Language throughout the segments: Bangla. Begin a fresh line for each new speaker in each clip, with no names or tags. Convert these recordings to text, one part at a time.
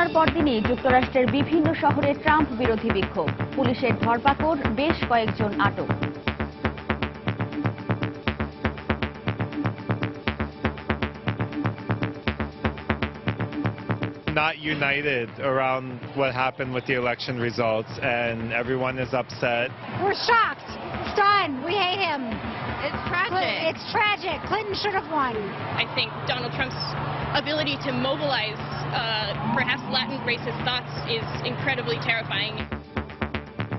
ঘোষণার পরদিনই যুক্তরাষ্ট্রের বিভিন্ন শহরে ট্রাম্প বিরোধী বিক্ষোভ, পুলিশের ধরপাকড়, বেশ কয়েকজন আটক।
Not united around what happened with the election results, and everyone is upset.
We're shocked, stunned. We hate him.
It's tragic.
It's tragic. Clinton should have won.
I think Donald Trump's ability to mobilize perhaps Latin racist thoughts is incredibly terrifying.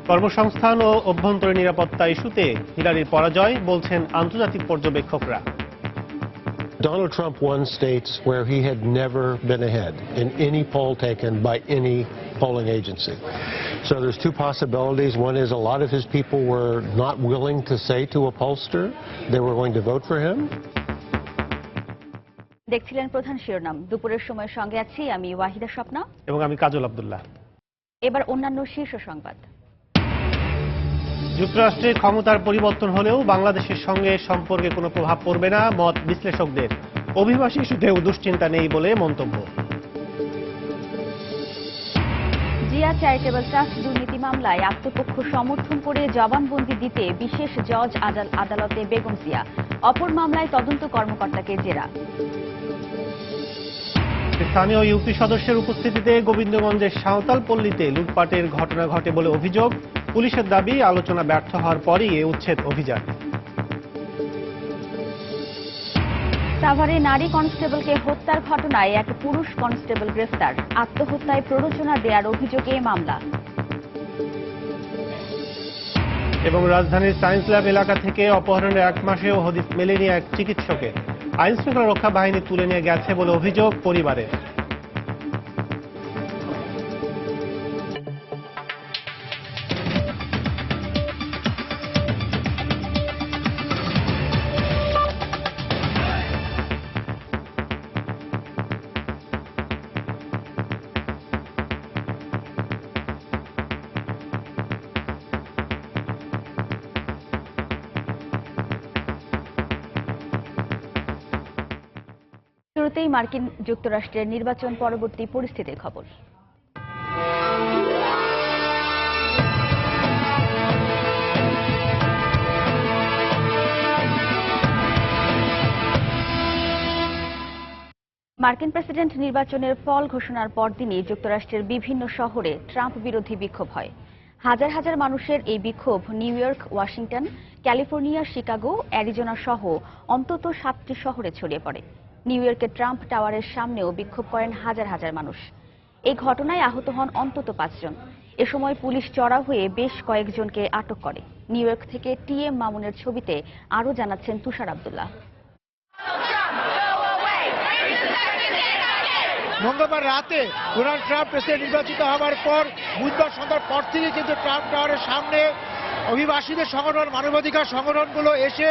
কর্মসংস্থান ও অভ্যন্তরীণ নিরাপত্তা ইস্যুতে হিলারির পরাজয় বলছেন আন্তর্জাতিক পর্যবেক্ষকরা।
Donald Trump won states where he had never been ahead in any poll taken by any polling agency. So there's two possibilities. One is a lot of his people were not willing to say to a pollster they were going to vote for him.
দেখছিলেন প্রধান শিরোনাম। দুপুরের সময় সঙ্গে আছি আমি ওয়াহিদা স্বপ্না
এবং আমি কাজল আব্দুল্লাহ।
এবার অন্যান্য শীর্ষ সংবাদ।
যুক্তরাষ্ট্রের ক্ষমতার পরিবর্তন হলেও বাংলাদেশের সঙ্গে সম্পর্কে কোনো প্রভাব পড়বে না মত বিশ্লেষকদের। অভিবাসী ইস্যুতেও দুশ্চিন্তা নেই বলে মন্তব্য।
জিয়া চ্যারিটেবল ট্রাস্ট দুর্নীতি মামলায় আত্মপক্ষ সমর্থন করে জবানবন্দি দিতে বিশেষ জজ আদালতে বেগম জিয়া। অপর মামলায় তদন্ত কর্মকর্তাকে জেরা।
স্থানীয় ইউপি সদস্যের উপস্থিতিতে গোবিন্দগঞ্জের সাঁওতাল পল্লীতে লুটপাটের ঘটনা ঘটে বলে অভিযোগ। পুলিশের দাবি আলোচনা ব্যর্থ হওয়ার পরই এ উচ্ছেদ অভিযান।
সাভারে নারী কনস্টেবলকে হত্যার ঘটনায় এক পুরুষ কনস্টেবল গ্রেফতার। আত্মহত্যায় প্ররোচনা দেওয়ার অভিযোগে মামলা।
এবং রাজধানীর সায়েন্স ল্যাব এলাকা থেকে অপহরণের 1 মাসেও হদিস মেলেনি এক চিকিৎসকের। আইন শৃঙ্খলা রক্ষা বাহিনী তুলে নিয়ে গেছে বলে অভিযোগ পরিবারের।
শুরুতেই মার্কিন যুক্তরাষ্ট্রের নির্বাচন পরবর্তী পরিস্থিতির খবর। মার্কিন প্রেসিডেন্ট নির্বাচনের ফল ঘোষণার পরদিনই যুক্তরাষ্ট্রের বিভিন্ন শহরে ট্রাম্প বিরোধী বিক্ষোভ হয়। হাজার হাজার মানুষের এই বিক্ষোভ new York, Washington, California, Chicago, Arizona সহ অন্তত 7টি শহরে ছড়িয়ে পড়ে। নিউ ইয়র্কের ট্রাম্প টাওয়ারের সামনেও বিক্ষোভ করেন হাজার হাজার মানুষ। এই ঘটনায় আহত হন অন্তত 5 জন। এ সময় পুলিশ চড়াও হয়ে বেশ কয়েকজনকে আটক করে। নিউ ইয়র্ক থেকে টিএম মামুনের ছবিতে আরও জানাচ্ছেন তুষার আব্দুল্লাহ।
মঙ্গলবার রাতে ডোনাল্ড ট্রাম্প প্রেসিডেন্ট নির্বাচিত হওয়ার পর বুধবার সন্ধ্যার পর থেকে কিন্তু ট্রাম্প টাওয়ারের সামনে অভিবাসীদের সংগঠন, মানবাধিকার সংগঠনগুলো এসে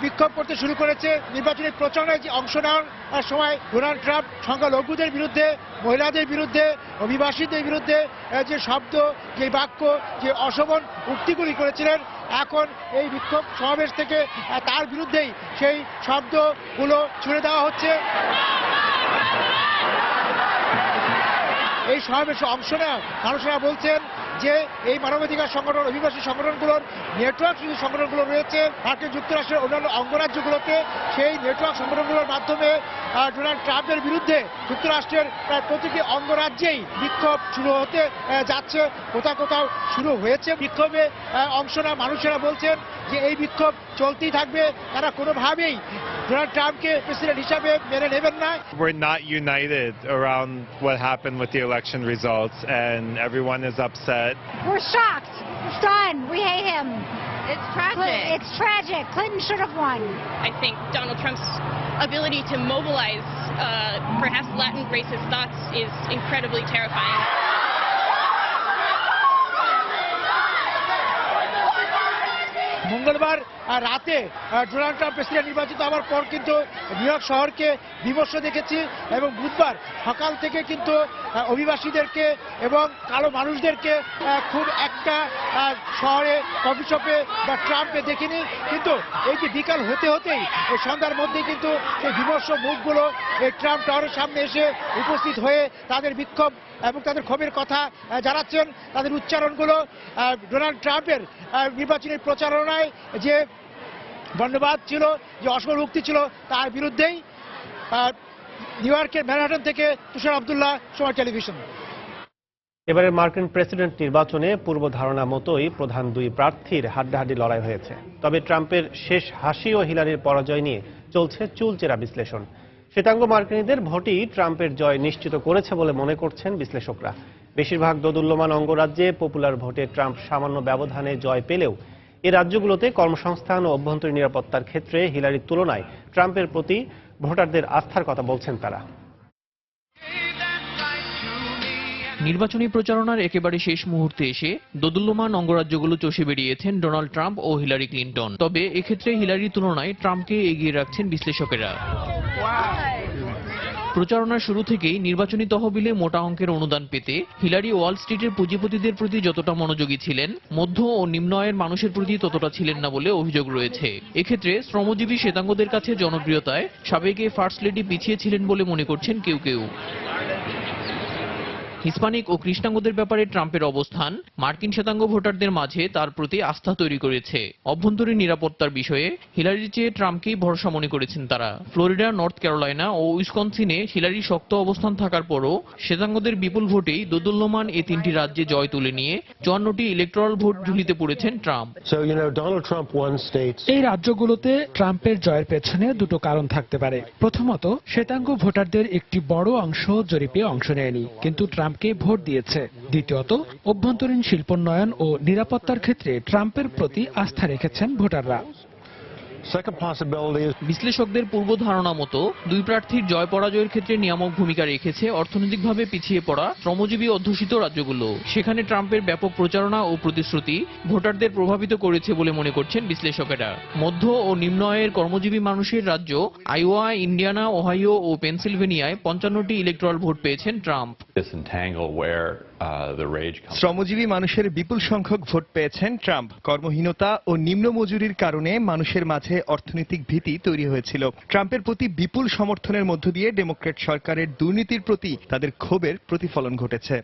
বিক্ষোভ করতে শুরু করেছে। নির্বাচনী প্রচারণায় যে অংশ নেওয়ার সময় ডোনাল্ড ট্রাম্প সংখ্যালঘুদের বিরুদ্ধে, মহিলাদের বিরুদ্ধে, অভিবাসীদের বিরুদ্ধে যে শব্দ, যে বাক্য, যে অশোভন উক্তিগুলি করেছিলেন, এখন এই বিক্ষোভ সমাবেশ থেকে তার বিরুদ্ধেই সেই শব্দগুলো ছুড়ে দেওয়া হচ্ছে। এই সমাবেশে অংশ নেওয়া মানুষেরা বলছেন যে এই মানবাধিকার সংগঠন, অভিবাসী সংগঠনগুলোর নেটওয়ার্ক যদি সংগঠনগুলো রয়েছে মার্কিন যুক্তরাষ্ট্রের অন্যান্য অঙ্গরাজ্যগুলোতে, সেই নেটওয়ার্ক সংগঠনগুলোর মাধ্যমে ডোনাল্ড ট্রাম্পের বিরুদ্ধে যুক্তরাষ্ট্রের প্রায় প্রতিটি অঙ্গরাজ্যেই বিক্ষোভ শুরু হতে যাচ্ছে। কোথাও কোথাও শুরু হয়েছে। বিক্ষোভে অংশ নেওয়া মানুষেরা বলছেন যে এই বিক্ষোভ চলতেই থাকবে। তারা কোনোভাবেই ডোনাল্ড ট্রাম্পকে প্রেসিডেন্ট হিসাবে মেনে নেবেন না।
We're not united around what happened with the election results, and everyone is upset.
We're shocked, stunned. We hate him.
It's tragic.
It's tragic. Clinton should have won.
I think Donald Trump's ability to mobilize perhaps Latin racist thoughts is incredibly terrifying.
মঙ্গলবার রাতে ডোনাল্ড ট্রাম্প প্রেসিডেন্ট নির্বাচিত হওয়ার পর কিন্তু নিউ ইয়র্ক শহরকে বিমর্ষ দেখেছি এবং বুধবার সকাল থেকে কিন্তু অভিবাসীদেরকে এবং কালো মানুষদেরকে খুব একটা শহরে কফি শপে বা ট্রাম্পে দেখিনি, কিন্তু এই যে বিকাল হতে হতেই এই সন্ধ্যার মধ্যেই কিন্তু সেই বিমর্ষ মুখগুলো এই ট্রাম্প টাওয়ারের সামনে এসে উপস্থিত হয়ে তাদের বিক্ষোভ এবং তাদের ক্ষোভের কথা জানাচ্ছেন। তাদের উচ্চারণগুলো ডোনাল্ড ট্রাম্পের নির্বাচনী প্রচারণায় যে বর্ণবাদ ছিল, যে অসম উক্তি ছিল, তার বিরুদ্ধেই। নিউ ইয়র্কের ম্যানহাটন থেকে তুষার আব্দুল্লাহ, সময় টেলিভিশন।
এবারে মার্কিন প্রেসিডেন্ট নির্বাচনে পূর্ব ধারণা মতোই প্রধান দুই প্রার্থীর হাড্ডাহাড্ডি লড়াই হয়েছে। তবে ট্রাম্পের শেষ হাসি ও হিলারির পরাজয় নিয়ে চলছে চুলচেরা বিশ্লেষণ। শ্বেতাঙ্গ মার্কিনীদের ভোটই ট্রাম্পের জয় নিশ্চিত করেছে বলে মনে করছেন বিশ্লেষকরা। বেশিরভাগ দোদুল্যমান অঙ্গরাজ্যে পপুলার ভোটে ট্রাম্প সামান্য ব্যবধানে জয় পেলেও এই রাজ্যগুলোতে কর্মসংস্থান ও অভ্যন্তরীণ নিরাপত্তার ক্ষেত্রে হিলারির তুলনায় ট্রাম্পের প্রতি ভোটারদের আস্থার কথা বলছেন তারা।
নির্বাচনী প্রচারণার একেবারে শেষ মুহূর্তে এসে দোদুল্যমান অঙ্গরাজ্যগুলো চষে বেরিয়েছেন ডোনাল্ড ট্রাম্প ও হিলারি ক্লিন্টন। তবে এক্ষেত্রে হিলারির তুলনায় ট্রাম্পকে এগিয়ে রাখছেন বিশ্লেষকেরা। প্রচারণার শুরু থেকেই নির্বাচনী তহবিলে মোটা অঙ্কের অনুদান পেতে হিলারি ওয়াল স্ট্রিটের পুঁজিপতিদের প্রতি যতটা মনোযোগী ছিলেন, মধ্য ও নিম্ন আয়ের মানুষের প্রতি ততটা ছিলেন না বলে অভিযোগ রয়েছে। এক্ষেত্রে শ্রমজীবী শ্বেতাঙ্গদের কাছে জনপ্রিয়তায় সাবেক ফার্স্ট লেডি পিছিয়ে ছিলেন বলে মনে করছেন কেউ কেউ। হিস্পানিক ও কৃষ্ণাঙ্গদের ব্যাপারে ট্রাম্পের অবস্থান মার্কিন শ্বেতাঙ্গ ভোটারদের মাঝে তার প্রতি আস্থা তৈরি করেছে। অভ্যন্তরীণ নিরাপত্তার বিষয়ে হিলারির চেয়ে ট্রাম্পকেই ভরসা মনে করেছেন তারা। ফ্লোরিডা, নর্থ ক্যারোলাইনা ও উইসকনসিনে হিলারির শক্ত অবস্থান থাকার পরও শ্বেতাঙ্গদের বিপুল ভোটেই দোদুল্যমান এই তিনটি রাজ্যে জয় তুলে নিয়ে 54টি ইলেকট্রাল ভোট ঝুলিতে পড়েছেন ট্রাম্প।
এই রাজ্যগুলোতে ট্রাম্পের জয়ের পেছনে দুটো কারণ থাকতে পারে। প্রথমত, শ্বেতাঙ্গ ভোটারদের একটি বড় অংশ জরিপে অংশ নেয়নি, কিন্তু ট্রাম্পকে ভোট দিয়েছে। দ্বিতীয়ত, অভ্যন্তরীণ শিল্পোন্নয়ন ও নিরাপত্তার ক্ষেত্রে ট্রাম্পের প্রতি আস্থা রেখেছেন ভোটাররা।
বিশ্লেষকদের পূর্ব ধারণা মতো দুই প্রার্থীর জয় পরাজয়ের ক্ষেত্রে নিয়ামক ভূমিকা রেখেছে অর্থনৈতিকভাবে পিছিয়ে পড়া শ্রমজীবী অধ্যুষিত রাজ্যগুলো। সেখানে ট্রাম্পের ব্যাপক প্রচারণা ও প্রতিশ্রুতি ভোটারদের প্রভাবিত করেছে বলে মনে করছেন বিশ্লেষকেরা। মধ্য ও নিম্ন আয়ের কর্মজীবী মানুষের রাজ্য আইওয়া, ইন্ডিয়ানা, ওহাইও ও পেনসিলভেনিয়ায় 55টি ইলেকট্রাল ভোট পেয়েছেন ট্রাম্প।
শ্রমজীবী মানুষের বিপুল সংখ্যক ভোট পেয়েছেন ট্রাম্প। কর্মহীনতা ও নিম্ন মজুরির কারণে মানুষের মাঝে অর্থনৈতিক ভীতি তৈরি হয়েছিল। ট্রাম্পের প্রতি বিপুল সমর্থনের মধ্য দিয়ে ডেমোক্র্যাট সরকারের দুর্নীতির প্রতি তাদের ক্ষোভের প্রতিফলন ঘটেছে।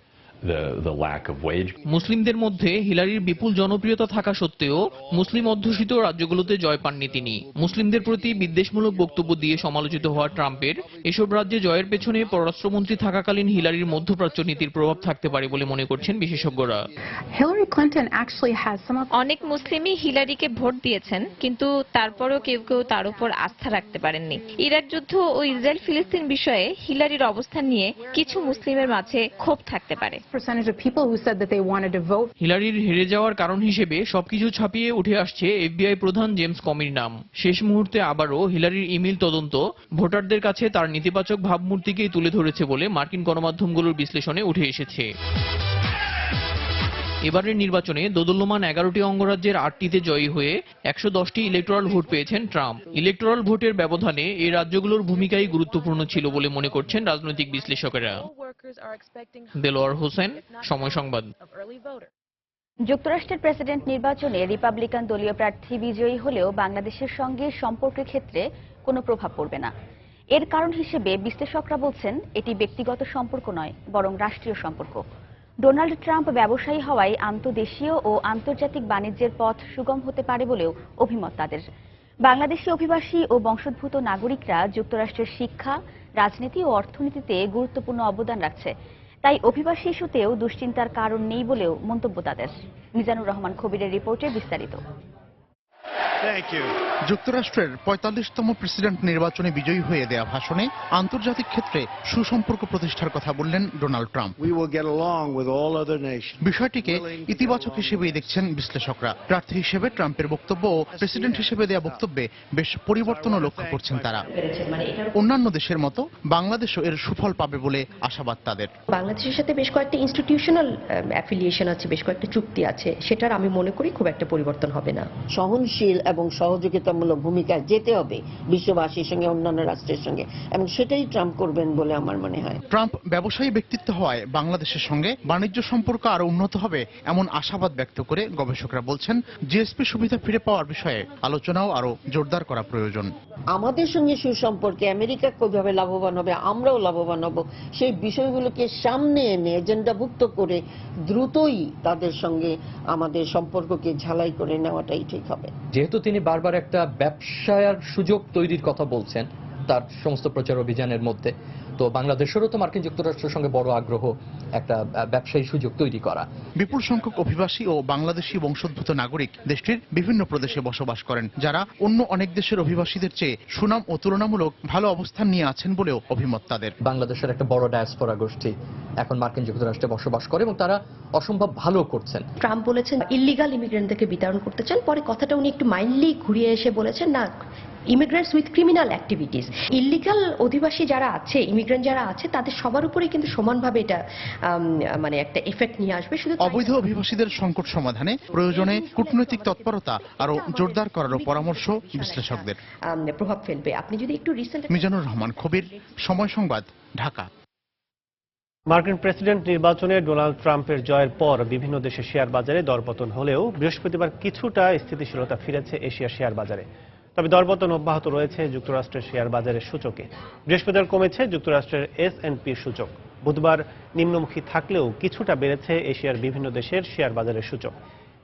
মুসলিমদের মধ্যে হিলারির বিপুল জনপ্রিয়তা থাকা সত্ত্বেও মুসলিম অধ্যুষিত রাজ্যগুলোতে জয় পাননি তিনি। মুসলিমদের প্রতি বিদ্বেষমূলক বক্তব্য দিয়ে সমালোচিত হওয়া ট্রাম্পের এসব রাজ্যে জয়ের পেছনে পররাষ্ট্রমন্ত্রী থাকাকালীন হিলারির মধ্যপ্রাচ্য নীতির প্রভাব থাকতে পারে বলে মনে করছেন বিশেষজ্ঞরা।
অনেক মুসলিমই হিলারিকে ভোট দিয়েছেন, কিন্তু তারপরও কেউ কেউ তার উপর আস্থা রাখতে পারেননি। ইরাক যুদ্ধ ও ইসরায়েল ফিলিস্তিন বিষয়ে হিলারির অবস্থান নিয়ে কিছু মুসলিমের মাঝে ক্ষোভ থাকতে পারে।
হিলারির হেরে যাওয়ার কারণ হিসেবে সবকিছু ছাপিয়ে উঠে আসছে এফবিআই প্রধান জেমস কমির নাম। শেষ মুহূর্তে আবারও হিলারির ইমেইল তদন্ত ভোটারদের কাছে তার নেতিবাচক ভাবমূর্তিকেই তুলে ধরেছে বলে মার্কিন গণমাধ্যমগুলোর বিশ্লেষণে উঠে এসেছে। এবারের নির্বাচনে দোদুল্যমান 11টি অঙ্গরাজ্যের 8টিতে জয়ী হয়ে 110টি ইলেকট্রাল ভোট পেয়েছেন ট্রাম্প। ইলেকট্রাল ভোটের ব্যবধানে এই রাজ্যগুলোর ভূমিকাই গুরুত্বপূর্ণ ছিল বলে মনে করছেন রাজনৈতিক বিশ্লেষকেরা। দেলোয়ার হোসেন, সময় সংবাদ।
যুক্তরাষ্ট্রের প্রেসিডেন্ট নির্বাচনে রিপাবলিকান দলীয় প্রার্থী বিজয়ী হলেও বাংলাদেশের সঙ্গে সম্পর্কের ক্ষেত্রে কোনো প্রভাব পড়বে না। এর কারণ হিসেবে বিশ্লেষকরা বলছেন এটি ব্যক্তিগত সম্পর্ক নয়, বরং রাষ্ট্রীয় সম্পর্ক। ডোনাল্ড ট্রাম্প ব্যবসায়ী হওয়ায় আন্তর্দেশীয় ও আন্তর্জাতিক বাণিজ্যের পথ সুগম হতে পারে বলেও অভিমত তাদের। বাংলাদেশি অভিবাসী ও বংশোদ্ভূত নাগরিকরা যুক্তরাষ্ট্রের শিক্ষা, রাজনীতি ও অর্থনীতিতে গুরুত্বপূর্ণ অবদান রাখছে। তাই অভিবাসী ইস্যুতেও দুশ্চিন্তার কারণ নেই বলেও মন্তব্য তাদের। মিজানুর রহমান খবিরের রিপোর্টে বিস্তারিত।
যুক্তরাষ্ট্রের 45তম প্রেসিডেন্ট নির্বাচনে বিজয়ী হয়ে দেয়া ভাষণে আন্তর্জাতিক ক্ষেত্রে সুসম্পর্ক প্রতিষ্ঠার কথা বললেন ডোনাল্ড ট্রাম্প। বিষয়টিকে ইতিবাচক হিসেবেই দেখছেন বিশ্লেষকরা। প্রার্থী হিসেবে ট্রাম্পের বক্তব্য ও প্রেসিডেন্ট হিসেবে দেয়া বক্তব্যে বেশ পরিবর্তনও লক্ষ্য করছেন তারা। অন্যান্য দেশের মতো বাংলাদেশও এর সুফল পাবে বলে আশাবাদ তাদের।
বাংলাদেশের সাথে বেশ কয়েকটা ইনস্টিটিউশনাল অ্যাফিলিয়েশন আছে, বেশ কয়েকটা চুক্তি আছে, সেটার আমি মনে করি খুব একটা পরিবর্তন হবে না।
সহনশীল এবং সহযোগিতামূলক ভূমিকায় যেতে হবে বিশ্ববাসীর সঙ্গে, অন্যান্য রাষ্ট্রের সঙ্গে, এবং সেটাই ট্রাম্প করবেন বলে আমার মনে হয়।
ট্রাম্প ব্যবসায়ী ব্যক্তিত্ব হওয়ায় বাংলাদেশের সঙ্গে বাণিজ্য সম্পর্ক আরো উন্নত হবে এমন আশাবাদ ব্যক্ত করে গবেষকরা বলছেন জিএসপি সুবিধা ফিরে পাওয়ার বিষয়ে আলোচনাও আরো জোরদার করা প্রয়োজন।
আমাদের সঙ্গে সুসম্পর্কে আমেরিকা কিভাবে লাভবান হবে, আমরাও লাভবান হব, সেই বিষয়গুলোকে সামনে এনে এজেন্ডাভুক্ত করে দ্রুতই তাদের সঙ্গে আমাদের সম্পর্ককে ঝালাই করে নেওয়াটাই ঠিক হবে।
যেহেতু তিনি বারবার একটা ব্যবসার সুযোগ তৈরির কথা বলছেন তার সমস্ত প্রচার অভিযানের মধ্যে, তো বাংলাদেশেরও তো মার্কিন যুক্তরাষ্ট্রের সঙ্গে বড় আগ্রহ একটা ব্যবসায়ী সুযোগ তৈরি করা।
বিপুল সংখ্যক অভিবাসী ও বাংলাদেশি বংশোদ্ভূত নাগরিক দেশটির বিভিন্ন প্রদেশে বসবাস করেন, যারা অন্য অনেক দেশের অভিবাসীদের চেয়ে সুনাম ও তুলনামূলক ভালো অবস্থান নিয়ে আছেন বলেও অভিমত তাদের।
বাংলাদেশের একটা বড় ডায়াসপোরা গোষ্ঠী এখন মার্কিন যুক্তরাষ্ট্রে বসবাস করে এবং তারা অসম্ভব ভালো করছেন।
ট্রাম্প বলেছেন ইল্লিগাল ইমিগ্রেন্টদেরকে বিতরণ করতে চান, পরে কথাটা উনি একটু মাইন্ডলি ঘুরিয়ে এসে বলেছেন না, immigrants with criminal activities. Illegal অধিবাসী যারা আছে, ইমিগ্রেন্ট যারা আছে, তাদের সবার উপরেই কিন্তু সমানভাবে এটা মানে একটা এফেক্ট নিয়ে আসবে। শুধু
অবৈধ অভিবাসীদের সংকট সমাধানে প্রয়োজনে কূটনৈতিক তৎপরতা আরো জোরদার করারও পরামর্শ বিশ্লেষকদের।
প্রভাব ফেলবে। আপনি যদি একটু রিসেন্ট।
মিজানুর রহমান খবির, সময় সংবাদ, ঢাকা।
মার্কিন প্রেসিডেন্ট নির্বাচনে ডোনাল্ড ট্রাম্পের জয়ের পর বিভিন্ন দেশের শেয়ার বাজারে দরপতন হলেও বৃহস্পতিবার কিছুটা স্থিতিশীলতা ফিরেছে এশিয়ার শেয়ার বাজারে। তবে দরপতন অব্যাহত রয়েছে যুক্তরাষ্ট্রের শেয়ার বাজারের সূচকে। বৃহস্পতিবার কমেছে যুক্তরাষ্ট্রের S&P সূচক। বুধবার নিম্নমুখী থাকলেও কিছুটা বেড়েছে এশিয়ার বিভিন্ন দেশের শেয়ার বাজারের সূচক।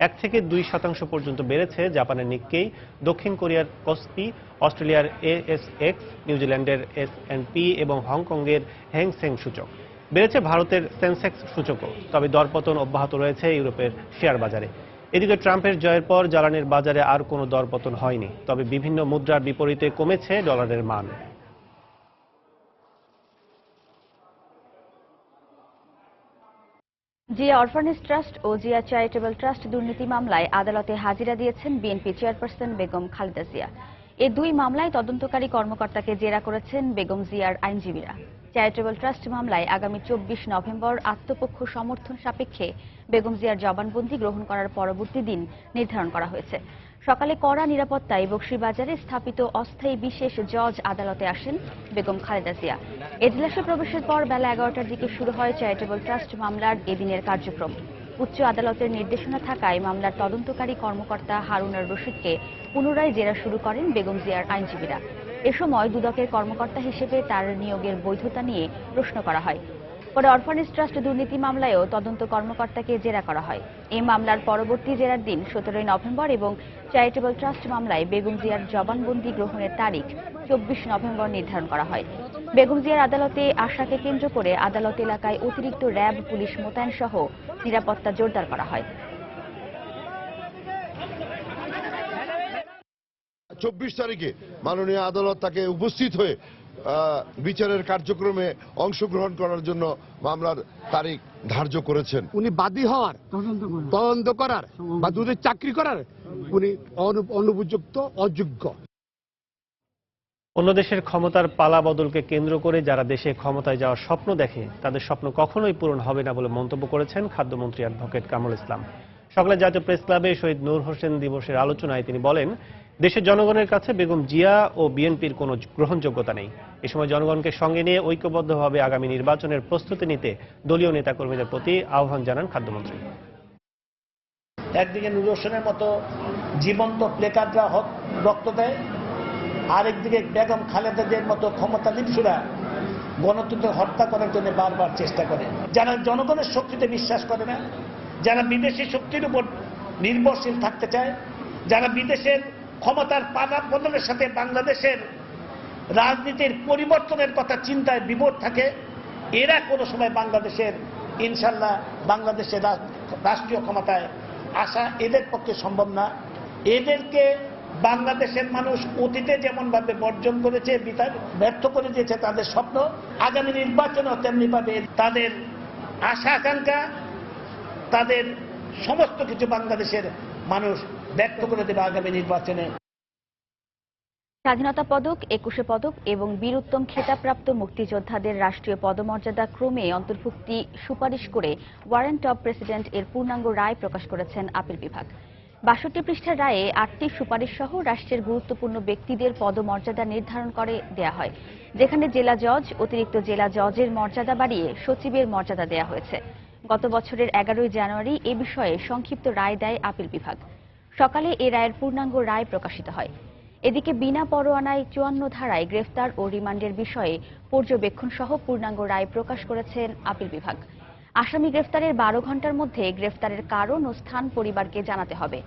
1 থেকে 2% পর্যন্ত বেড়েছে জাপানের নিক্কেই, দক্ষিণ কোরিয়ার কোসপি, অস্ট্রেলিয়ার ASX, নিউজিল্যান্ডের S&P এবং হংকংয়ের হ্যাং সেং সূচক। বেড়েছে ভারতের সেন্সেক্স সূচকও। তবে দরপতন অব্যাহত রয়েছে ইউরোপের শেয়ার বাজারে। এদিকে ট্রাম্পের জয়ের পর জ্বালানির বাজারে আর কোনো দরপতন হয়নি, তবে বিভিন্ন মুদ্রার বিপরীতে কমেছে ডলারের মান।
জিয়া অরফানেজ ট্রাস্ট ও জিয়া চ্যারিটেবল ট্রাস্ট দুর্নীতি মামলায় আদালতে হাজিরা দিয়েছেন বিএনপি চেয়ারপারসন বেগম খালেদা জিয়া। এই দুই মামলায় তদন্তকারী কর্মকর্তাকে জেরা করেছেন বেগম জিয়ার আইনজীবীরা। চ্যারিটেবল ট্রাস্ট মামলায় আগামী 24 নভেম্বর আত্মপক্ষ সমর্থন সাপেক্ষে বেগম জিয়ার জবানবন্দি গ্রহণ করার পরবর্তী দিন নির্ধারণ করা হয়েছে। সকালে কড়া নিরাপত্তায় বকশীবাজারে স্থাপিত অস্থায়ী বিশেষ জজ আদালতে আসেন বেগম খালেদা জিয়া। এজলাসে প্রবেশের পর বেলা 11টার দিকে শুরু হয় চ্যারিটেবল ট্রাস্ট মামলার এদিনের কার্যক্রম। উচ্চ আদালতের নির্দেশনা থাকায় মামলার তদন্তকারী কর্মকর্তা হারুনার রশিদকে পুনরায় জেরা শুরু করেন বেগম জিয়ার আইনজীবীরা। এ সময় দুদকের কর্মকর্তা হিসেবে তার নিয়োগের বৈধতা নিয়ে প্রশ্ন করা হয়। পরে অরফানেজ ট্রাস্ট দুর্নীতি মামলায়ও তদন্ত কর্মকর্তাকে জেরা করা হয়। এই মামলার পরবর্তী জেরার দিন 17 নভেম্বর এবং চ্যারিটেবল ট্রাস্ট মামলায় বেগম জিয়ার জবানবন্দি গ্রহণের তারিখ 24 নভেম্বর নির্ধারণ করা হয়। বেগম জিয়ার আদালতে আসাকে কেন্দ্র করে আদালত এলাকায় অতিরিক্ত র্যাব, পুলিশ মোতায়েন সহ নিরাপত্তা জোরদার করা হয়।
24 তারিখে মাননীয় আদালত তাকে উপস্থিত হয়ে বিচারের কার্যক্রমে অংশগ্রহণ করার জন্য মামলার তারিখ ধার্য করেছেন।
উনি বাদী হওয়ার, তদন্ত করার বা দুধের চাকরি করার উনি অনুপযুক্ত, অযোগ্য।
অন্য দেশের ক্ষমতার পালা বদলকে কেন্দ্র করে যারা দেশে ক্ষমতায় যাওয়ার স্বপ্ন দেখে তাদের স্বপ্ন কখনোই পূরণ হবে না বলে মন্তব্য করেছেন খাদ্যমন্ত্রী অ্যাডভোকেট কামরুল ইসলাম। সকালে জাতীয় প্রেস ক্লাবে শহীদ নূর হোসেন দিবসের আলোচনায় তিনি বলেন, দেশের জনগণের কাছে বেগম জিয়া ও বিএনপির কোনো গ্রহণযোগ্যতা নেই। এ সময় জনগণকে সঙ্গে নিয়ে ঐক্যবদ্ধভাবে আগামী নির্বাচনের প্রস্তুতি নিতে দলীয় নেতাকর্মীদের প্রতি আহ্বান জানান খাদ্যমন্ত্রী।
একদিকে নূর হোসেনের মতো জীবন্ত প্লেকার্ডরা রক্ত দেয়, আরেকদিকে বেগম খালেদা জিয়ার মতো ক্ষমতা লিপ্সুরা গণতন্ত্র হত্যা করার জন্য বারবার চেষ্টা করে। যারা জনগণের শক্তিতে বিশ্বাস করে না, যারা বিদেশি শক্তির উপর নির্ভরশীল থাকতে চায়, যারা বিদেশের ক্ষমতার পালা বদলের সাথে বাংলাদেশের রাজনীতির পরিবর্তনের কথা চিন্তায় বিভোর থাকে, এরা কোনো সময় বাংলাদেশের ইনশাল্লাহ বাংলাদেশের রাষ্ট্রীয় ক্ষমতায় আসা এদের পক্ষে সম্ভব না। এদেরকে বাংলাদেশের মানুষ অতীতে যেমনভাবে বর্জন করেছে, ব্যর্থ করে দিয়েছে তাদের স্বপ্ন, আগামী নির্বাচনেও তেমনিভাবে তাদের আশা আকাঙ্ক্ষা, তাদের সমস্ত কিছু বাংলাদেশের মানুষ ব্যক্ত করে দেবে আগামী নির্বাচনে।
স্বাধীনতা পদক, 21 পদক এবং বীরোত্তম খেতাবপ্রাপ্ত মুক্তিযোদ্ধাদের রাষ্ট্রীয় পদমর্যাদা ক্রমে অন্তর্ভুক্তি সুপারিশ করে ওয়ারেন্ট অব প্রেসিডেন্ট এর পূর্ণাঙ্গ রায় প্রকাশ করেছেন আপিল বিভাগ। ৬২ পৃষ্ঠার রায়ে ৮টি সুপারিশ সহ রাষ্ট্রের গুরুত্বপূর্ণ ব্যক্তিদের পদমর্যাদা নির্ধারণ করে দেয়া হয়, যেখানে জেলা জজ, অতিরিক্ত জেলা জজের মর্যাদা বাড়িয়ে সচিবের মর্যাদা দেয়া হয়েছে। গত বছরের ১১ই জানুয়ারি এ বিষয়ে সংক্ষিপ্ত রায় দেয় আপিল বিভাগ। সকালে এ রায়ের পূর্ণাঙ্গ রায় প্রকাশিত হয়। এদিকে বিনা পরোয়ানায় ৫৪ ধারায় গ্রেফতার ও রিমান্ডের বিষয়ে পর্যবেক্ষণ সহ পূর্ণাঙ্গ রায় প্রকাশ করেছেন আপিল বিভাগ। আসামি গ্রেফতারের ১২ ঘণ্টার মধ্যে গ্রেফতারের কারণ ও স্থান পরিবারকে জানাতে হবে।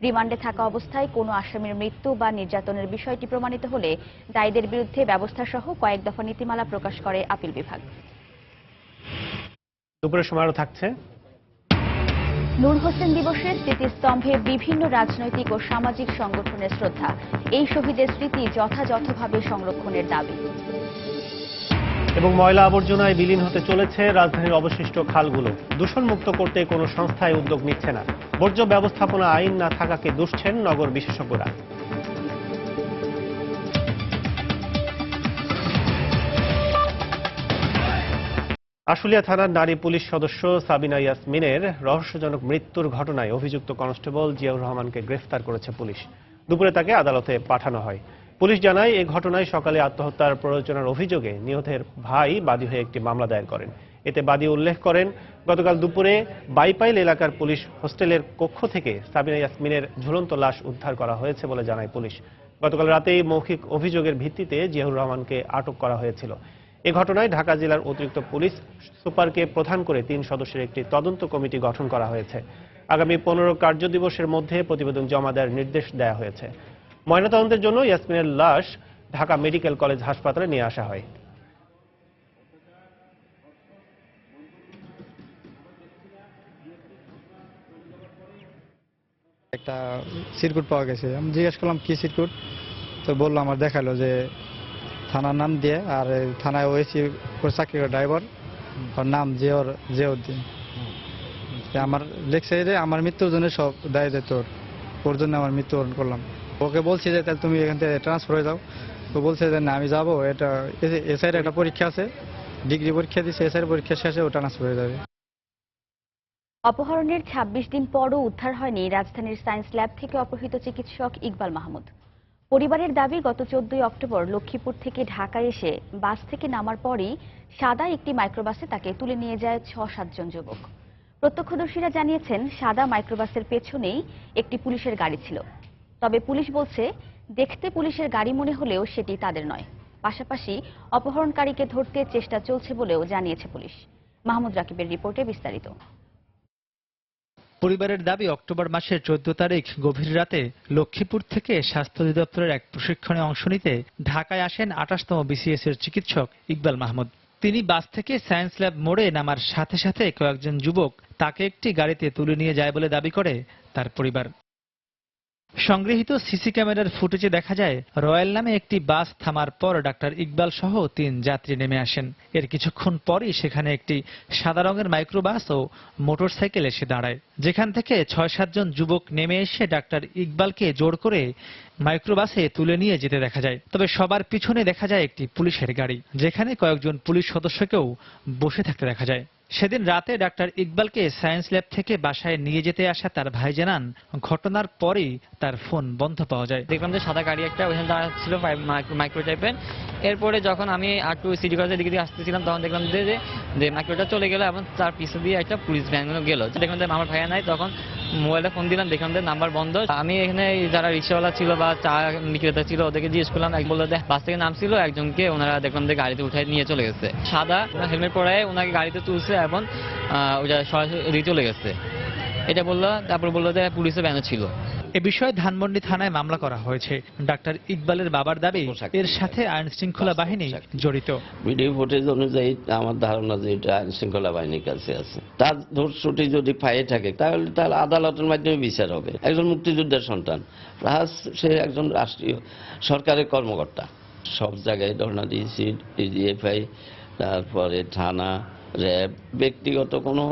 রিমান্ডে থাকা অবস্থায় কোনো আসামির মৃত্যু বা নির্যাতনের বিষয়টি প্রমাণিত হলে দায়ীদের বিরুদ্ধে ব্যবস্থা সহ কয়েক দফা নীতিমালা প্রকাশ করে আপিল বিভাগ।
দুপুরের সময় আরো থাকছে
নূর হোসেন দিবসের স্মৃতিস্তম্ভে বিভিন্ন রাজনৈতিক ও সামাজিক সংগঠনের শ্রদ্ধা। এই শহীদের স্মৃতি যথাযথভাবে সংরক্ষণের দাবি।
এবং ময়লা আবর্জনায় বিলীন হতে চলেছে রাজধানীর অবশিষ্ট খালগুলো। দূষণমুক্ত করতে কোনো সংস্থায় উদ্যোগ নিচ্ছে না। বর্জ্য ব্যবস্থাপনা আইন না থাকাকে দুষছেন নগর বিশেষজ্ঞরা। আশুলিয়া থানার নারী পুলিশ সদস্য সাবিনা ইয়াসমিনের রহস্যজনক মৃত্যুর ঘটনায় অভিযুক্ত কনস্টেবল জিয়াউর রহমানকে গ্রেফতার করেছে পুলিশ। দুপুরে তাকে আদালতে পাঠানো হয়। পুলিশ জানায় এই ঘটনায় সকালে আত্মহত্যার প্ররোচনার অভিযোগে নিহতের ভাই বাদী হয়ে একটি মামলা দায়ের করেন। এতে বাদী উল্লেখ করেন, গতকাল দুপুরে বাইপাইল এলাকার পুলিশ হোস্টেলের কক্ষ থেকে সাবিনা ইয়াসমিনের ঝুলন্ত লাশ উদ্ধার করা হয়েছে বলে জানায় পুলিশ। গতকাল রাতেই মৌখিক অভিযোগের ভিত্তিতে জিয়াউর রহমানকে আটক করা হয়েছিল। এ ঘটনায় ঢাকা জেলার অতিরিক্ত পুলিশ সুপারকে প্রধান করে ৩ সদস্যের একটি তদন্ত কমিটি গঠন করা হয়েছে। আগামী ১৫ কার্যদিবসের মধ্যে প্রতিবেদন জমা দেওয়ার নির্দেশ দেওয়া হয়েছে। ময়নাতদন্তের জন্য ইয়াসমিনের লাশ ঢাকা মেডিকেল কলেজ হাসপাতালে নিয়ে আসা হয়।
একটা সিরকুট পাওয়া গেছে। আমি জিজ্ঞেস করলাম কি সিরকুট, তো বললো আমার দেখালো যে থানার নাম দিয়ে, আর থানায় ওএসি চাকরি করে ড্রাইভার, ওর নাম জিয়াউদ্দিন। আমার লেখছে যে আমার মৃত্যুর জন্য সব দায় দেয় তোর, ওর জন্য আমার মৃত্যুবরণ করলাম। ওকে বলছি যে তাহলে তুমি এখান থেকে ট্রান্সফার হয়ে যাও। তো বলছে যে না আমি যাবো, এটা এসআইয়ের একটা পরীক্ষা আছে, ডিগ্রি পরীক্ষা দিচ্ছে, এসআইয়ের পরীক্ষা শেষে ও ট্রান্সফার হয়ে যাবে।
অপহরণের ২৬ দিন পরও উদ্ধার হয়নি রাজধানীর সায়েন্স ল্যাব থেকে অপহৃত চিকিৎসক ইকবাল মাহমুদ। পরিবারের দাবি, গত ১৪ অক্টোবর লক্ষ্মীপুর থেকে ঢাকায় এসে বাস থেকে নামার পরই সাদা একটি মাইক্রোবাসে তাকে তুলে নিয়ে যায় ৬-৭ জন যুবক। প্রত্যক্ষদর্শীরা জানিয়েছেন, সাদা মাইক্রোবাসের পেছনেই একটি পুলিশের গাড়ি ছিল। তবে পুলিশ বলছে, দেখতে পুলিশের গাড়ি মনে হলেও সেটি তাদের নয়। পাশাপাশি অপহরণকারীকে ধরতে চেষ্টা চলছে বলেও জানিয়েছে পুলিশ। মাহমুদ রাকিবের রিপোর্টে বিস্তারিত।
পরিবারের দাবি, অক্টোবর মাসের ১৪ তারিখ গভীর রাতে লক্ষ্মীপুর থেকে স্বাস্থ্য অধিদপ্তরের এক প্রশিক্ষণে অংশ নিতে ঢাকায় আসেন ২৮তম বিসিএস এর চিকিৎসক ইকবাল মাহমুদ। তিনি বাস থেকে সায়েন্স ল্যাব মোড়ে নামার সাথে সাথে কয়েকজন যুবক তাকে একটি গাড়িতে তুলে নিয়ে যায় বলে দাবি করে তার পরিবার। সংগৃহীত সিসি ক্যামেরার ফুটেজে দেখা যায়, রয়্যাল নামে একটি বাস থামার পর ডাক্তার ইকবাল সহ ৩ যাত্রী নেমে আসেন। এর কিছুক্ষণ পরই সেখানে একটি সাদা রঙের মাইক্রোবাস ও মোটরসাইকেল এসে দাঁড়ায়, যেখান থেকে ৬-৭ জন যুবক নেমে এসে ডাক্তার ইকবালকে জোর করে মাইক্রোবাসে তুলে নিয়ে যেতে দেখা যায়। তবে সবার পিছনে দেখা যায় একটি পুলিশের গাড়ি, যেখানে কয়েকজন পুলিশ সদস্যকেও বসে থাকতে দেখা যায়। সেদিন রাতে ডাক্তার ইকবালকে সায়েন্স ল্যাব থেকে বাসায় নিয়ে যেতে আসা তার ভাই জানান, ঘটনার পরেই তার ফোন বন্ধ পাওয়া যায়।
দেখলাম যে সাদা গাড়ি একটা ওইখানে দাঁড়া ছিল, মাইক্রো টাইপের। এরপরে যখন আমি একটু সিটি কলেজের দিকে দিয়ে আসতেছিলাম, তখন দেখলাম যে মাইক্রোটা চলে গেল এবং তার পিছু দিয়ে একটা পুলিশ ভ্যান গেল। দেখলাম যে আমার ভাইয়া নাই, তখন মোবাইলে ফোন দিলাম, দেখলাম যে নাম্বার বন্ধ। আমি এখানে যারা রিক্সাওয়ালা ছিল বা চা বিক্রেতা ছিল ওদেরকে জিজ্ঞেস করলাম, এক বললো বাস থেকে নামছিল একজনকে, ওনারা দেখলাম যে গাড়িতে উঠাই নিয়ে চলে গেছে। সাদা হেলমেট পরায় ওনাকে গাড়িতে তুলছে এবং ওটা সরাসরি চলে গেছে, এটা বললো। তারপর বললো যে পুলিশের ভ্যানও ছিল।
এ বিষয়ে ধানমন্ডি থানায় মামলা করা হয়েছে। ডাক্তার ইকবালের বাবার দাবি, এর সাথে আইন শৃঙ্খলা বাহিনী জড়িত।
ভিডিও ফুটেজ অনুযায়ী আমার ধারণা যে এটা আইন শৃঙ্খলা বাহিনীর কাছে আছে। তার দোষটি যদি পায়ে থাকে তাহলে তার আদালতের মাধ্যমে বিচার হবে। একজন মুক্তিযোদ্ধার সন্তান, প্লাস সে একজন রাষ্ট্রীয় সরকারের কর্মকর্তা। সব জায়গায় ধর্ণা দিয়েছি, ডিজিএফআই, তারপরে থানা, র্যাব। ব্যক্তিগত কোনো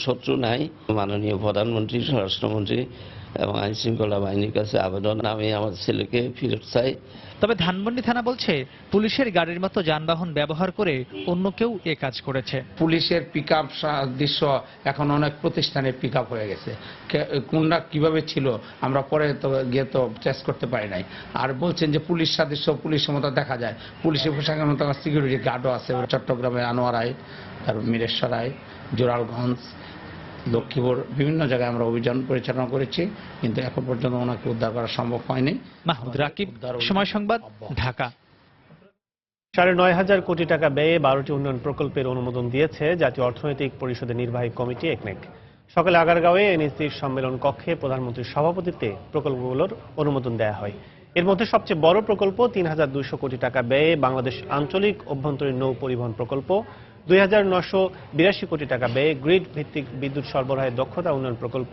শত্রু নাই। মাননীয় প্রধানমন্ত্রী, স্বরাষ্ট্রমন্ত্রী এবং আইন শৃঙ্খলা বাহিনীর কাছে আবেদন, আমি আমার ছেলেকে ফেরত চাই।
তবে ধানমন্ডি থানা বলছে পুলিশের গাড়ির মতো যানবাহন ব্যবহার করে অন্য কেউ এ কাজ করেছে।
পুলিশের পিক আপ দৃশ্য এখন অনেক প্রতিষ্ঠানে পিক আপ হয়ে গেছে। কোনটা কিভাবে ছিল আমরা পরে তো গিয়ে তো টেস্ট করতে পারি নাই। আর বলছেন যে পুলিশ সাদৃশ্য পুলিশের মতো দেখা যায়, পুলিশের পোশাকের মতো সিকিউরিটি গার্ডও আছে। চট্টগ্রামে আনোয়ারায়, তারপর মিরেশ্বরায়, জোরালগঞ্জ, লক্ষ্মীপুর বিভিন্ন জায়গায় আমরা অভিযান পরিচালনা করেছি, কিন্তু এখন পর্যন্ত ওনাকে উদ্ধার করা সম্ভব হয়নি।
মাহমুদ রাকিব, সময় সংবাদ, ঢাকা।
৯,৫০০ কোটি টাকা ব্যয়ে ১২টি উন্নয়ন প্রকল্পের অনুমোদন দিয়েছে জাতীয় অর্থনৈতিক পরিষদের নির্বাহী কমিটি একনেক। সকালে আগারগাঁওয়ে এনইসির সম্মেলন কক্ষে প্রধানমন্ত্রীর সভাপতিত্বে প্রকল্পগুলোর অনুমোদন দেওয়া হয়। এর মধ্যে সবচেয়ে বড় প্রকল্প ৩,২০০ কোটি টাকা ব্যয়ে বাংলাদেশ আঞ্চলিক অভ্যন্তরীণ নৌ পরিবহন প্রকল্প, ২,৯৮২ কোটি টাকা ব্যয়ে গ্রিড ভিত্তিক বিদ্যুৎ সরবরাহের দক্ষতা উন্নয়ন প্রকল্প।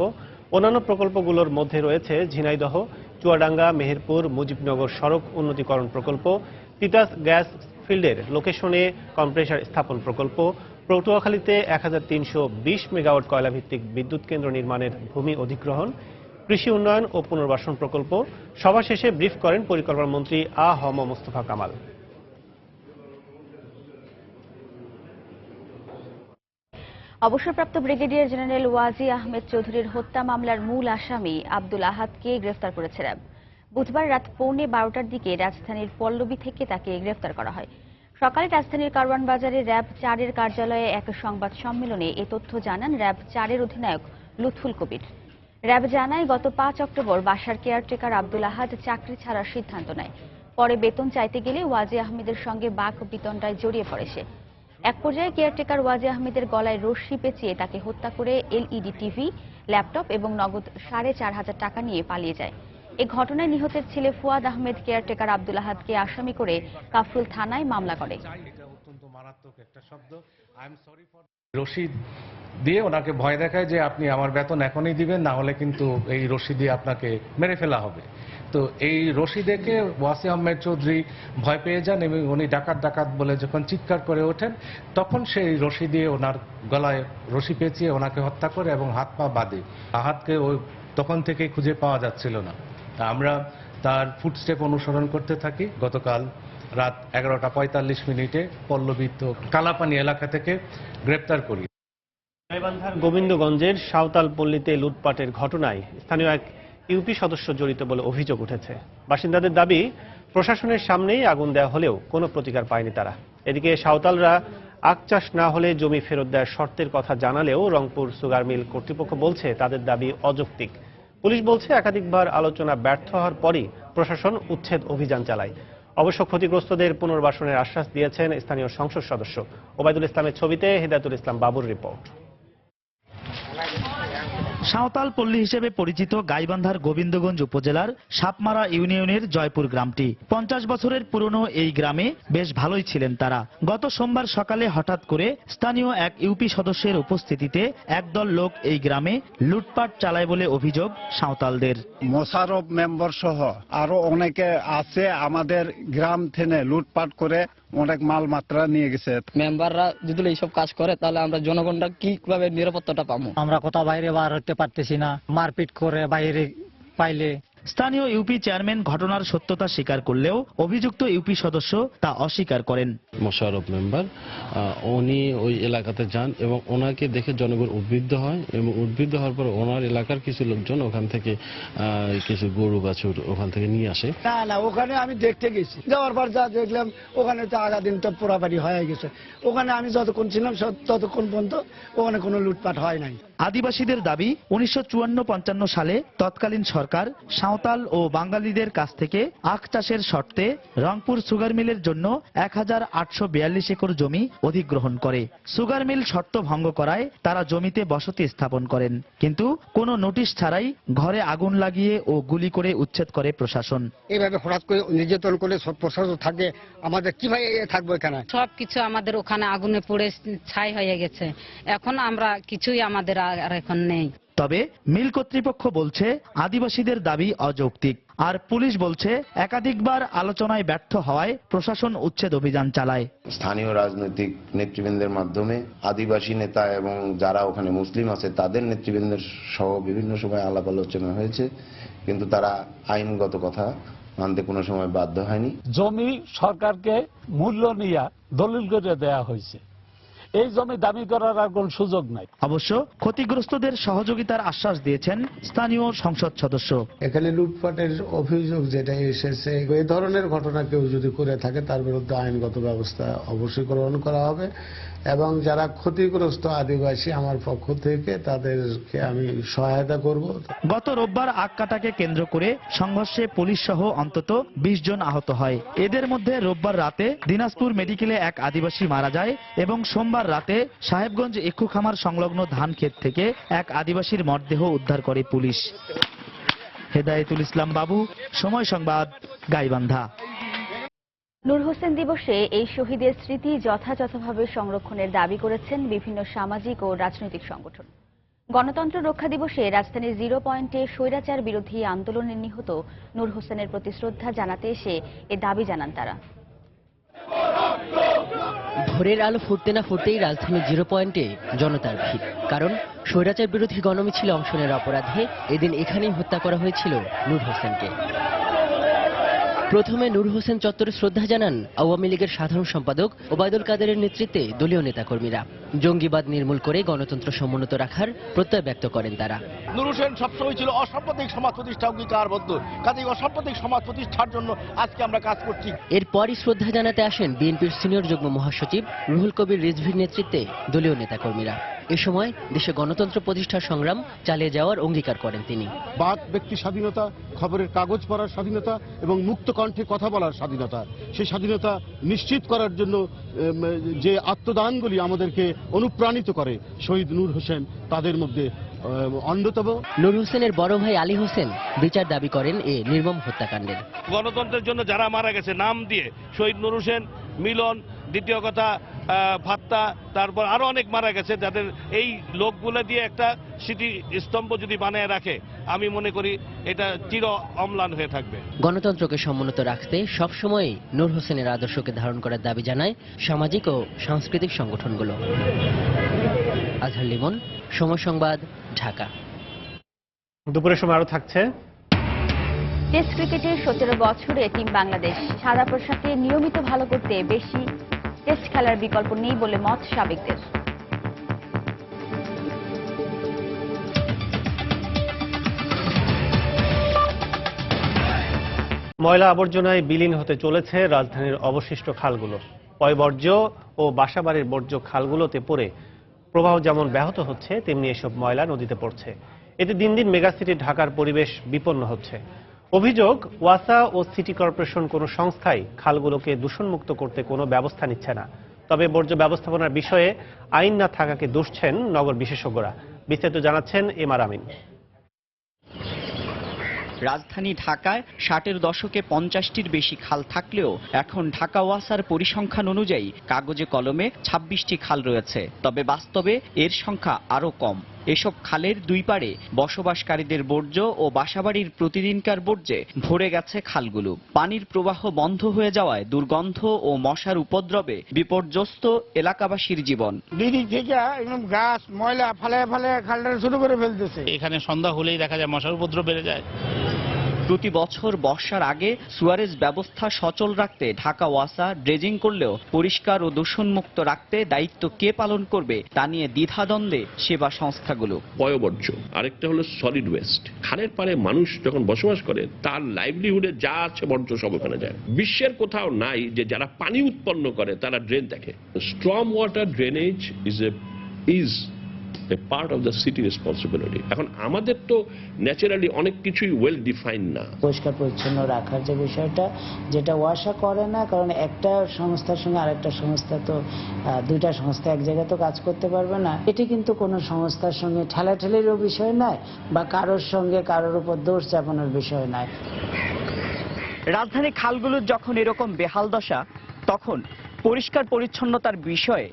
অন্যান্য প্রকল্পগুলোর মধ্যে রয়েছে ঝিনাইদহ, চুয়াডাঙ্গা, মেহেরপুর, মুজিবনগর সড়ক উন্নতিকরণ প্রকল্প, তিতাস গ্যাস ফিল্ডের লোকেশনে কম্প্রেসার স্থাপন প্রকল্প, পটুয়াখালীতে ১৩২০ মেগাওয়াট কয়লাভিত্তিক বিদ্যুৎ কেন্দ্র নির্মাণের ভূমি অধিগ্রহণ, কৃষি উন্নয়ন ও পুনর্বাসন প্রকল্প। সভা শেষে ব্রিফ করেন পরিকল্পনা মন্ত্রী আ হ ম মোস্তফা কামাল।
অবসরপ্রাপ্ত ব্রিগেডিয়ার জেনারেল ওয়াজি আহমেদ চৌধুরীর হত্যা মামলার মূল আসামি আব্দুল আহাদকে গ্রেফতার করেছে র্যাব। বুধবার রাত 11:15টার দিকে রাজধানীর পল্লবী থেকে তাকে গ্রেফতার করা হয়। সকালে রাজধানীর কারওয়ান বাজারে র্যাব 4-এর কার্যালয়ে এক সংবাদ সম্মেলনে এ তথ্য জানান র্যাব 4-এর অধিনায়ক লুৎফুল কবির। র্যাব জানায়, গত 5 অক্টোবর বাসার কেয়ারটেকার আব্দুল আহাদ চাকরি ছাড়ার সিদ্ধান্ত নেয়। পরে বেতন চাইতে গেলে ওয়াজি আহমেদের সঙ্গে বাক বিতণ্ডায় জড়িয়ে পড়ে সে। এক পর্যায়ে কেয়ারটেকার ওয়াজি আহমেদের গলায় রশ্মি পেঁচিয়ে তাকে হত্যা করে এলইডি টিভি, ল্যাপটপ এবং নগদ 4,500 টাকা নিয়ে পালিয়ে যায়। এ ঘটনায় নিহতের ছেলে ফুয়াদ আহমেদ কেয়ারটেকার আব্দুল আহাদকে আসামি করে কাফরুল থানায় মামলা করে।
রশিদ দিয়ে ওনাকে ভয় দেখায় যে আপনি আমার বেতন এখনই দিবেন, না হলে কিন্তু এই রশি দিয়ে আপনাকে মেরে ফেলা হবে। তো এই রশি দেখে ওয়াসি আহমেদ চৌধুরী ভয় পেয়ে যান এবং উনি ডাকাত ডাকাত বলে যখন চিৎকার করে ওঠেন, তখন সেই রশি দিয়ে ওনার গলায় রশি পেঁচিয়ে ওনাকে হত্যা করে এবং হাত পা বাঁধে। আহাদকে ওই তখন থেকে খুঁজে পাওয়া যাচ্ছিল না। আমরা তার ফুটস্টেপ অনুসরণ করতে থাকি। গতকাল রাত 11:45 পল্লবী কালাপানি এলাকা থেকে গ্রেপ্তার করি।
গাইবান্ধার গোবিন্দগঞ্জের সাঁওতাল পল্লীতে লুটপাটের ঘটনায় স্থানীয় এক ইউপি সদস্য জড়িত বলে অভিযোগ উঠেছে। বাসিন্দাদের দাবি, প্রশাসনের সামনেই আগুন দেওয়া হলেও কোনো প্রতিকার পায়নি তারা। এদিকে সাঁওতালরা আখ চাষ না হলে জমি ফেরত দেওয়ার শর্তের কথা জানালেও রংপুর সুগার মিল কর্তৃপক্ষ বলছে তাদের দাবি অযৌক্তিক। পুলিশ বলছে একাধিকবার আলোচনা ব্যর্থ হওয়ার পরই প্রশাসন উচ্ছেদ অভিযান চালায়। অবশ্য ক্ষতিগ্রস্তদের পুনর্বাসনের আশ্বাস দিয়েছেন স্থানীয় সংসদ সদস্য। ওবায়দুল ইসলামের ছবিতে হিদায়তুল ইসলাম বাবুর রিপোর্ট।
সাঁওতাল পল্লী হিসেবে পরিচিত গাইবান্ধার গোবিন্দগঞ্জ উপজেলার সাপমারা ইউনিয়নের জয়পুর গ্রামটি। 50 বছরের পুরনো এই গ্রামে বেশ ভালোই ছিলেন তারা। গত সোমবার সকালে হঠাৎ করে স্থানীয় এক ইউপি সদস্যের উপস্থিতিতে একদল লোক এই গ্রামে লুটপাট চালায় বলে অভিযোগ সাঁওতালদের।
মোশারফ মেম্বার সহ আরো অনেকে আছে আমাদের গ্রাম থেকে লুটপাট করে অনেক মাল মাত্রা নিয়ে গেছে।
মেম্বাররা যদি এইসব কাজ করে তাহলে আমরা জনগণরা কিভাবে নিরাপত্তাটা পাবো? আমরা কোথাও বাইরে বার হতে পারতেছি না, মারপিট করে বাইরে পাইলে।
স্থানীয় ইউপি চেয়ারম্যান ঘটনার সত্যতা স্বীকার করলেও অভিযুক্ত ইউপি সদস্য তা অস্বীকার করেন।
মোশারফ মেম্বার উনি ওই এলাকাতে যান এবং ওনাকে দেখে জনগণ উদ্বুদ্ধ হয় এবং উদ্বুদ্ধ হওয়ার পর ওনার এলাকার কিছু লোকজন ওখান থেকে কিছু গরু বাছুর ওখান থেকে নিয়ে আসে।
না ওখানে আমি দেখতে গেছি, যাওয়ার পর যা দেখলাম ওখানে তো আগা দিন তো পোড়াপাড়ি হয়ে গেছে। ওখানে আমি যতক্ষণ ছিলাম ততক্ষণ পর্যন্ত ওখানে কোনো লুটপাট হয় নাই।
আদিবাসীদের দাবি 1954-55 সালে তৎকালীন সরকার সাঁওতাল ও বাঙালিদের কাছ থেকে আখ চাষের শর্তে রংপুর সুগার মিলের জন্য 1842 একর জমি অধিগ্রহণ করে। সুগার মিল শর্ত ভঙ্গ করায় তারা জমিতে বসতি স্থাপন করেন, কিন্তু কোনো নোটিশ ছাড়াই ঘরে আগুন লাগিয়ে ও গুলি করে উচ্ছেদ করে প্রশাসন।
এইভাবে হঠাৎ করে নির্যাতন করে সব প্রশাসন থাকে, আমাদের কিভাবে থাকবো এখানে?
সবকিছু আমাদের ওখানে আগুনে পড়ে ছাই হয়ে গেছে। এখন আমরা কিছুই আমাদের আর এখন নেই।
তবে মিল কর্তৃপক্ষ বলছে আদিবাসীদের দাবি অযৌক্তিক, আর পুলিশ বলছে একাধিকবার আলোচনায় ব্যর্থ হওয়ায় প্রশাসন উচ্ছেদ অভিযান চালায়।
স্থানীয় রাজনৈতিক নেতৃবৃন্দের মাধ্যমে আদিবাসী নেতা এবং যারা ওখানে মুসলিম আছে তাদের নেতৃবৃন্দের সহ বিভিন্ন সময় আলাপ আলোচনা হয়েছে, কিন্তু তারা আইনগত কথা মানতে কোনো সময় বাধ্য হয়নি।
জমি সরকারকে মূল্য নিয়ে দলিল করে দেয়া হয়েছে, এই জমি দাবি করার আর কোন সুযোগ নাই।
অবশ্য ক্ষতিগ্রস্তদের সহযোগিতার আশ্বাস দিয়েছেন স্থানীয় সংসদ সদস্য।
এখানে লুটপাটের অভিযোগ যেটা এসেছে, এই ধরনের ঘটনা কেউ যদি করে থাকে তার বিরুদ্ধে আইনগত ব্যবস্থা অবশ্যই গ্রহণ করা হবে, এবং যারা ক্ষতিগ্রস্ত আদিবাসী আমার পক্ষ থেকে তাদেরকে আমি সহায়তা করব।
গত রোববার আক্কাটাকে কেন্দ্র করে সংঘর্ষে পুলিশ সহ অন্তত 20 জন আহত হয়। এদের মধ্যে রোববার রাতে দিনাজপুর মেডিকেলে এক আদিবাসী মারা যায় এবং সোমবার রাতে সাহেবগঞ্জ ইক্ষু খামার সংলগ্ন ধান ক্ষেত থেকে এক আদিবাসীর মরদেহ উদ্ধার করে পুলিশ। হেদায়েতুল ইসলাম বাবু, সময় সংবাদ, গাইবান্ধা।
নূর হোসেন দিবসে এই শহীদের স্মৃতি যথাযথভাবে সংরক্ষণের দাবি করেছেন বিভিন্ন সামাজিক ও রাজনৈতিক সংগঠন। গণতন্ত্র রক্ষা দিবসে রাজধানীর 0 পয়েন্টে স্বৈরাচার বিরোধী আন্দোলনে নিহত নূর হোসেনের প্রতি শ্রদ্ধা জানাতে এসে এ দাবি জানান তারা।
ভোরের আলো ফুটতে না ফুটতেই রাজধানীর 0 পয়েন্টে জনতার ভিড়, কারণ স্বৈরাচার বিরোধী গণমিছিলে অংশ নেওয়ার অপরাধে এদিন এখানেই হত্যা করা হয়েছিল নূর হোসেনকে। প্রথমে নূর হোসেন চত্বরে শ্রদ্ধা জানান আওয়ামী লীগের সাধারণ সম্পাদক ওবায়দুল কাদেরের নেতৃত্বে দলীয় নেতাকর্মীরা। জঙ্গিবাদ নির্মূল করে গণতন্ত্র সমুন্নত রাখার প্রত্যয় ব্যক্ত করেন তারা।
নূর হোসেন সবসময় ছিল অসাম্প্রদায়িক সমাজ প্রতিষ্ঠা অঙ্গীকারবদ্ধ, কাজেই অসাম্প্রদায়িক সমাজ প্রতিষ্ঠার জন্য আজকে আমরা কাজ করছি।
এরপরই শ্রদ্ধা জানাতে আসেন বিএনপির সিনিয়র যুগ্ম মহাসচিব রুহুল কবির রিজভির নেতৃত্বে দলীয় নেতাকর্মীরা। এ সময় দেশে গণতন্ত্র প্রতিষ্ঠার সংগ্রাম চালিয়ে যাওয়ার অঙ্গীকার করেন তিনি।
বাক ব্যক্তি স্বাধীনতা, খবরের কাগজ পড়ার স্বাধীনতা এবং মুক্ত কণ্ঠে কথা বলার স্বাধীনতা, সেই স্বাধীনতা নিশ্চিত করার জন্য যে আত্মদানগুলি আমাদেরকে অনুপ্রাণিত করে শহীদ নূর হোসেন তাদের মধ্যে অন্যতম।
নূর হোসেনের বড় ভাই আলী হোসেন বিচার দাবি করেন এ নির্মম হত্যাকাণ্ডের।
গণতন্ত্রের জন্য যারা মারা গেছে নাম দিয়ে, শহীদ নূর হোসেন, মিলন, দ্বিতীয় কথা ফাত্তা, তারপর আরো অনেক মারা গেছে, যাদের এই লোকগুলো দিয়ে একটা স্মৃতি স্তম্ভ যদি বানায় রাখে, আমি মনে করি এটা চির অম্লান হয়ে থাকবে।
গণতন্ত্রকে সমুন্নত রাখতে সবসময় নূর হোসেনের আদর্শকে ধারণ করার দাবি জানায় সামাজিক ও সাংস্কৃতিক সংগঠনগুলো। আজহার লিমন, সময় সংবাদ, ঢাকা।
দুপুরের সময় আরো থাকছে।
টেস্ট ক্রিকেটে 17 বছরে টিম বাংলাদেশ সাদা পোশাকে নিয়মিত ভালো করতে বেশি টেস্ট খেলার বিকল্প নেই বলে মত সাবেকদের।
ময়লা আবর্জনায় বিলীন হতে চলেছে রাজধানীর অবশিষ্ট খালগুলো। পয়বর্জ্য ও বাসাবাড়ির বর্জ্য খালগুলোতে পড়ে প্রবাহ যেমন ব্যাহত হচ্ছে, তেমনি এসব ময়লা নদীতে পড়ছে। এতে দিন দিন মেগাসিটি ঢাকার পরিবেশ বিপন্ন হচ্ছে। অভিযোগ, ওয়াসা ও সিটি কর্পোরেশন কোনো সংস্থাই খালগুলোকে দূষণমুক্ত করতে কোনো ব্যবস্থা নিচ্ছে না। তবে বর্জ্য ব্যবস্থাপনার বিষয়ে আইন না থাকাকে দুষছেন নগর বিশেষজ্ঞরা। বিস্তারিত জানাচ্ছেন এম আর আমিন।
রাজধানী ঢাকায় 60-এর দশকে 50টির বেশি খাল থাকলেও এখন ঢাকা ওয়াসার পরিসংখ্যান অনুযায়ী কাগজে কলমে 26টি খাল রয়েছে। তবে বাস্তবে এর সংখ্যা আরও কম। এসব খালের দুই পাড়ে বসবাসকারীদের বর্জ্য ও বাসাবাড়ির প্রতিদিনকার বর্জ্যে ভরে গেছে খালগুলো। পানির প্রবাহ বন্ধ হয়ে যাওয়ায় দুর্গন্ধ ও মশার উপদ্রবে বিপর্যস্ত এলাকাবাসীর জীবন।
দিদি থেকে একদম গাছ ময়লা ফালায় ফালায় খালটা শুরু করে ফেলতেছে।
এখানে সন্ধ্যা হলেই দেখা যায় মশার উপদ্রব বেড়ে যায়। প্রতি বছর বর্ষার আগে সুয়ারেজ ব্যবস্থা সচল রাখতে ঢাকা ওয়াসা ড্রেজিং করলেও পরিষ্কার ও দূষণমুক্ত রাখতে দায়িত্ব কে পালন করবে তা নিয়ে দ্বিধাদ্বন্দ্বে সেবা সংস্থাগুলো।
পয়বর্জ্য, আরেকটা হলো সলিড ওয়েস্ট। খালের পাড়ে মানুষ যখন বসবাস করে তার লাইভলিহুডে যা আছে বর্জ্য সব ওখানে যায়। বিশ্বের কোথাও নাই যে যারা পানি উৎপন্ন করে তারা ড্রেন দেখে। Storm water drainage is a part of the city responsibility. এখন আমাদের তো ন্যাচারালি অনেক কিছুই ওয়েল ডিফাইন না।
পরিষ্কার পরিচ্ছন্ন রাখার যে বিষয়টা, যেটা ওয়াসা করে না, কারণ একটা সংস্থার সঙ্গে আরেকটা সংস্থা তো দুইটা সংস্থা এক জায়গায় তো কাজ করতে পারবে না। এটি কিন্তু কোনো সংস্থার সঙ্গে ঠেলাঠেলিরও বিষয় নয় বা কারোর সঙ্গে কারোর উপর দোষ চাপানোর বিষয় নয়।
রাজধানী খালগুলোর যখন এরকম বেহাল দশা, তখন পরিষ্কার পরিচ্ছন্নতার বিষয়ে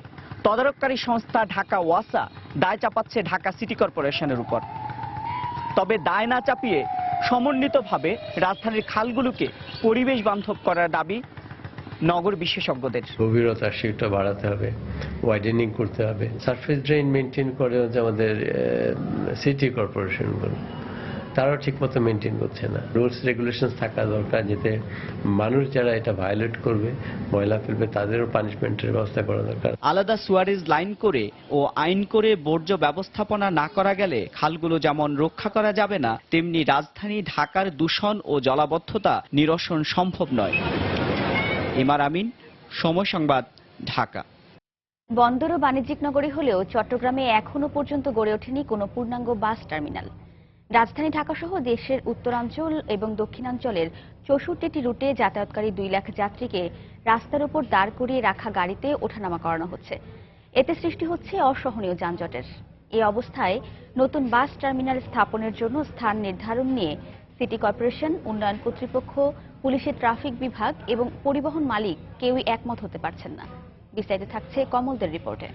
তদারককারী সংস্থা ঢাকা ওয়াসা দায় চাপাচ্ছে ঢাকা সিটি কর্পোরেশনের উপর। তবে দায় না চাপিয়ে সমন্বিতভাবে রাজধানীর খালগুলোকে পরিবেশ বান্ধব করার দাবি নগর বিশেষজ্ঞদের।
গভীরতা সেটা বাড়াতে হবে, ওয়াইডেনিং করতে হবে, সারফেস ড্রেন মেনটেন করে যে আমাদের সিটি কর্পোরেশনগুলো তারাও ঠিকমতো মেনটেন করছে না। রুলস রেগুলেশন থাকা দরকার, যাতে মানুষ যারা এটা ভায়োলেট করবে, ময়লা ফেলবে, তাদেরও পানিশমেন্টের ব্যবস্থা করা দরকার।
আলাদা সুয়ারেজ লাইন করে ও আইন করে বর্জ্য ব্যবস্থাপনা না করা গেলে খালগুলো যেমন রক্ষা করা যাবে না, তেমনি রাজধানী ঢাকার দূষণ ও জলাবদ্ধতা নিরসন সম্ভব নয়। ইমার আমিন, সময় সংবাদ, ঢাকা।
বন্দর ও বাণিজ্যিক নগরী হলেও চট্টগ্রামে এখনো পর্যন্ত গড়ে ওঠেনি কোনো পূর্ণাঙ্গ বাস টার্মিনাল। রাজধানী ঢাকা সহ দেশের উত্তরাঞ্চল এবং দক্ষিণাঞ্চলের 64টি রুটে যাতায়াতকারী 2 লাখ যাত্রীকে রাস্তার উপর দাঁড় করিয়ে রাখা গাড়িতে ওঠানামা করানো হচ্ছে। এতে সৃষ্টি হচ্ছে অসহনীয় যানজটের। এই অবস্থায় নতুন বাস টার্মিনাল স্থাপনের জন্য স্থান নির্ধারণ নিয়ে সিটি কর্পোরেশন, উন্নয়ন কর্তৃপক্ষ, পুলিশের ট্রাফিক বিভাগ এবং পরিবহন মালিক কেউই একমত হতে পারছেন না। বিস্তারিত থাকছে কমলদের রিপোর্টে।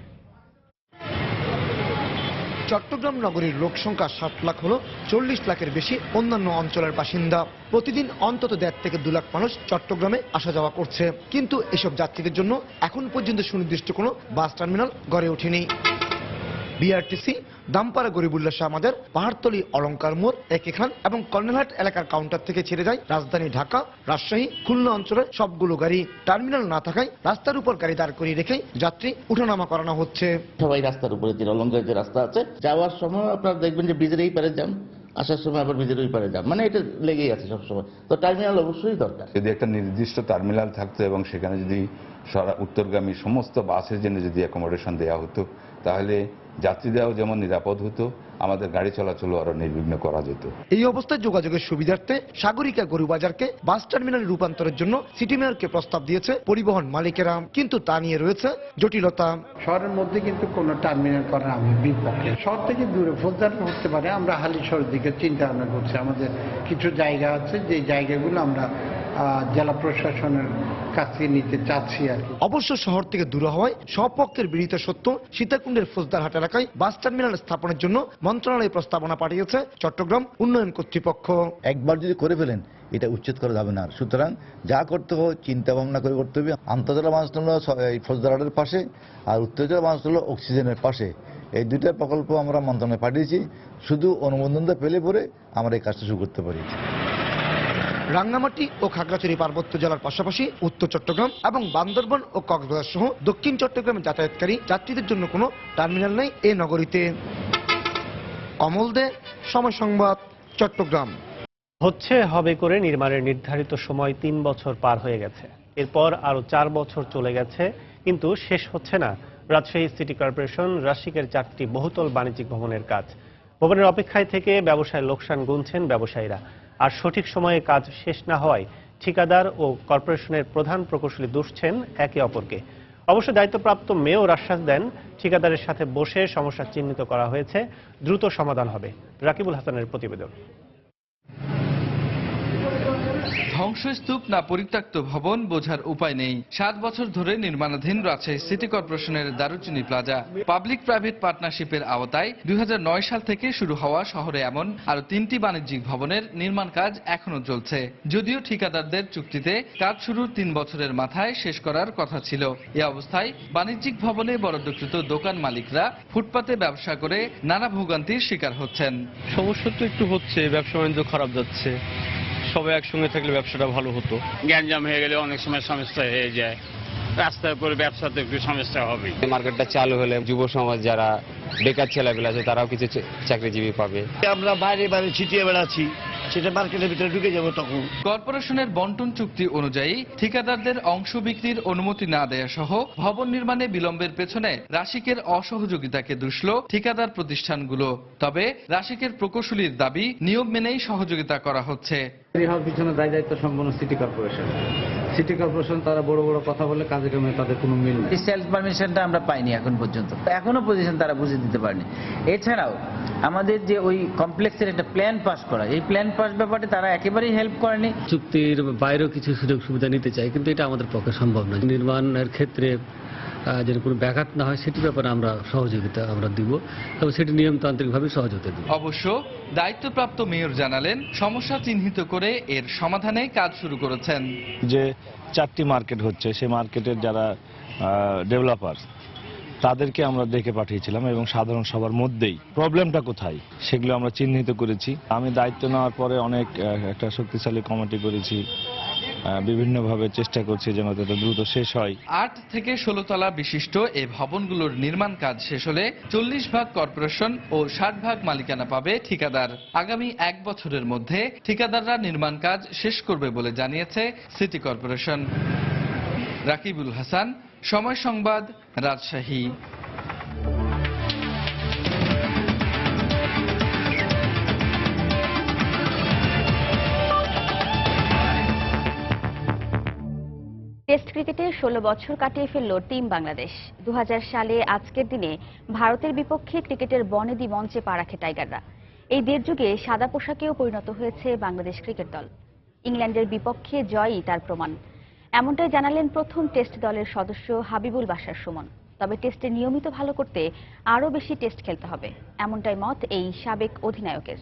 চট্টগ্রাম নগরীর লোক সংখ্যা 60 লাখ হলো 40 লাখের বেশি অন্যান্য অঞ্চলের বাসিন্দা। প্রতিদিন অন্তত 1.5 থেকে 2 লাখ মানুষ চট্টগ্রামে আসা যাওয়া করছে, কিন্তু এসব যাত্রীদের জন্য এখন পর্যন্ত সুনির্দিষ্ট কোনো বাস টার্মিনাল গড়ে ওঠেনি। বিআরটিসি, দামপাড়া গরিবুল্লাহ শাহ মাজার, পাহাড়তলী, অলঙ্কার মোড়, একে খান এবং কর্নেলহাট এলাকার কাউন্টার থেকে ছেড়ে যায় রাজধানী ঢাকা, রাজশাহী, খুলনা অঞ্চলের সবগুলো গাড়ি। টার্মিনাল না থাকায় রাস্তার উপর গাড়ি দাঁড় করিয়ে রেখে যাত্রী উঠানামা করানো হচ্ছে।
সবাই রাস্তার উপরে, যে অলঙ্কার যে রাস্তা আছে, যাওয়ার সময় আপনারা দেখবেন যে ব্রিজের এই পারে যান, আসার সময় আবার ব্রিজের ওই পারে যান, মানে এটা লেগেই আছে সবসময়। তো টার্মিনাল অবশ্যই দরকার।
যদি একটা নির্দিষ্ট টার্মিনাল থাকতো এবং সেখানে যদি উত্তরগামী সমস্ত বাসের জন্য যদি অ্যাকোমোডেশন দেওয়া হতো, তাহলে যাত্রীরাও যেমন নিরাপদ হতো, আমাদের গাড়ি চলাচলও আরো নির্বিঘ্ন করা যেত।
এই অবস্থায় যোগাযোগের সুবিধার্থে সাগরিকা গরুবাজারকে বাস টার্মিনালে রূপান্তরের জন্য সিটি মেয়রকে প্রস্তাব দিয়েছে পরিবহন মালিকেরা, কিন্তু তা নিয়ে রয়েছে জটিলতা।
শহরের মধ্যে কিন্তু কোনো টার্মিনাল করার আমি বিপক্ষে। শহর থেকে দূরে ফৌজদার হতে পারে, আমরা হালিশহরের দিকে চিন্তা ভাবনা করছি। আমাদের কিছু জায়গা আছে, যে জায়গাগুলো আমরা জেলা প্রশাসনের কাছে নিতে চাচ্ছি আর কি।
অবশ্য শহর থেকে দূরে হওয়ায় সপক্ষের বিরোধিতা সত্ত্বেও সীতাকুণ্ডের ফৌজদারহাট এলাকায় বাস টার্মিনাল স্থাপনের জন্য মন্ত্রণালয়ে প্রস্তাবনা পাঠিয়েছে চট্টগ্রাম উন্নয়ন কর্তৃপক্ষ।
একবার যদি করে ফেলেন, এটা উচ্ছেদ করা যাবে না। সুতরাং যা করতে হবে চিন্তা ভাবনা করে করতে হবে। আন্তঃজেলা বাস হলো ফৌজদারহাটের পাশে, আর উত্তর জেলা বাস হলো অক্সিজেনের পাশে। এই দুইটা প্রকল্প আমরা মন্ত্রণালয়ে পাঠিয়েছি, শুধু অনুমোদনটা পেলে পরে আমরা এই কাজটা শুরু করতে পারি।
রাঙ্গামাটি ও খাগড়াছড়ি পার্বত্য জেলার পাশাপাশি উত্তর চট্টগ্রাম এবং বান্দরবান ও কক্সবাজার সহ দক্ষিণ চট্টগ্রামে যাতায়াতকারী যাত্রীদের জন্য কোনো টার্মিনাল নেই এই নগরীতে। কমল দে, সময় সংবাদ, চট্টগ্রাম।
হবে করে নির্মাণের নির্ধারিত সময় 3 বছর পার হয়ে গেছে। এরপর আরো 4 বছর চলে গেছে, কিন্তু শেষ হচ্ছে না রাজশাহী সিটি কর্পোরেশন রাশিকের 4টি বহুতল বাণিজ্যিক ভবনের কাজ। ভবনের অপেক্ষায় থেকে ব্যবসায় লোকসান গুনছেন ব্যবসায়ীরা। আর সঠিক সময়ে কাজ শেষ না হওয়ায় ঠিকাদার ও কর্পোরেশনের প্রধান প্রকৌশলী দুষছেন একে অপরকে। অবশ্য দায়িত্বপ্রাপ্ত মেয়র আশ্বাস দেন, ঠিকাদারের সাথে বসে সমস্যা চিহ্নিত করা হয়েছে, দ্রুত সমাধান হবে। রাকিবুল হাসানের প্রতিবেদন।
ধ্বংসস্তূপ না পরিত্যক্ত ভবন বোঝার উপায় নেই। 7 বছর ধরে নির্মাণাধীন রাজশাহী সিটি কর্পোরেশনের দারুচিনি প্লাজা পাবলিক প্রাইভেট পার্টনারশিপের আওতায় 2009 সাল থেকে শুরু হওয়া শহরে এমন আরো 3টি বাণিজ্যিক ভবনের নির্মাণ কাজ এখনো চলছে। যদিও ঠিকাদারদের চুক্তিতে কাজ শুরুর 3 বছরের মাথায় শেষ করার কথা ছিল। এ অবস্থায় বাণিজ্যিক ভবনে বরাদ্দকৃত দোকান মালিকরা ফুটপাতে ব্যবসা করে নানা ভোগান্তির শিকার হচ্ছেন।
সমস্যা তো একটু হচ্ছে, ব্যবসা বাণিজ্য খারাপ যাচ্ছে। সবাই একসঙ্গে থাকলে ব্যবসাটা ভালো হতো।
গ্যাঞ্জাম হয়ে গেলে অনেক সময় সমস্যা হয়ে যায়, রাস্তার উপরে ব্যবসাতে একটু সমস্যা হবে।
মার্কেটটা চালু হলে যুব সমাজ যারা বেকার ছেলেপেলে আছে তারাও কিছু চাকরিজীবী পাবে।
আমরা বাইরে বাইরে ছিটিয়ে বেড়াচ্ছি, সেটা মার্কেটের ভিতরে ঢুকে যাবো তখন।
কর্পোরেশনের বন্টন চুক্তি অনুযায়ী ঠিকাদারদের অংশ বিক্রির অনুমতি না দেয়া সহ ভবন নির্মাণে বিলম্বের পেছনে রাশিকের অসহযোগিতাকে দুষল ঠিকাদার প্রতিষ্ঠানগুলো। তবে রাশিকের প্রকৌশলীর দাবি, নিয়ম মেনেই সহযোগিতা করা হচ্ছে।
পিছনে দায়িত্ব সম্পন্ন সিটি কর্পোরেশন। সিটি কর্পোরেশন তারা বড় বড় কথা বলে, কাজে কামে তাদের কোনো মিল নেই।
সেলস পারমিশনটা আমরা পাইনি এখন পর্যন্ত, এখনো পজিশন তারা বুঝে দিতে পারেনি। এছাড়াও আমাদের যে ওই কমপ্লেক্সের একটা প্ল্যান পাস করা, এই প্ল্যান পাস ব্যাপারে তারা একেবারেই হেল্প করেনি।
চুক্তির বাইরেও কিছু সুযোগ সুবিধা নিতে চাই, কিন্তু এটা আমাদের পক্ষে সম্ভব নয়। নির্মাণের ক্ষেত্রে
যেন কোনো ব্যাঘাত না হয় সেটি ব্যাপারে আমরা সহযোগিতা দিব এবং সেটি নিয়মতান্ত্রিকভাবে সহযোগিতা দেব।
অবশ্য দায়িত্বপ্রাপ্ত মেয়র জানালেন সমস্যা চিহ্নিত করে এর সমাধানে কাজ শুরু করেছেন।
যে 4টি মার্কেট হচ্ছে সেই মার্কেটের যারা ডেভেলপার তাদেরকে আমরা ডেকে পাঠিয়েছিলাম এবং সাধারণ সবার মধ্যেই প্রবলেমটা কোথায় সেগুলো আমরা চিহ্নিত করেছি। আমি দায়িত্ব নেওয়ার পরে অনেক একটা শক্তিশালী কমিটি করেছি, বিভিন্নভাবে চেষ্টা করছি যেন এটা দ্রুত শেষ হয়।
8 থেকে 16 তলা বিশিষ্ট এই ভবনগুলোর নির্মাণ কাজ শেষ হলে 40 ভাগ কর্পোরেশন ও 60 ভাগ মালিকানা পাবে ঠিকাদার। আগামী 1 বছরের মধ্যে ঠিকাদাররা নির্মাণ কাজ শেষ করবে বলে জানিয়েছে সিটি কর্পোরেশন। রাকিবুল হাসান, সময় সংবাদ, রাজশাহী।
টেস্ট ক্রিকেটে 16 বছর কাটিয়ে ফেলল টিম বাংলাদেশ। 2000 সালে আজকের দিনে ভারতের বিপক্ষে ক্রিকেটের বনেদি মঞ্চে পা রাখে টাইগাররা। এই দেড় যুগে সাদা পোশাকেও পরিণত হয়েছে বাংলাদেশ ক্রিকেট দল। ইংল্যান্ডের বিপক্ষে জয়ই তার প্রমাণ। এমনটাই জানালেন প্রথম টেস্ট দলের সদস্য হাবিবুল বাশার সুমন। তবে টেস্টে নিয়মিত ভালো করতে আরও বেশি টেস্ট খেলতে হবে, এমনটাই মত এই সাবেক অধিনায়কের।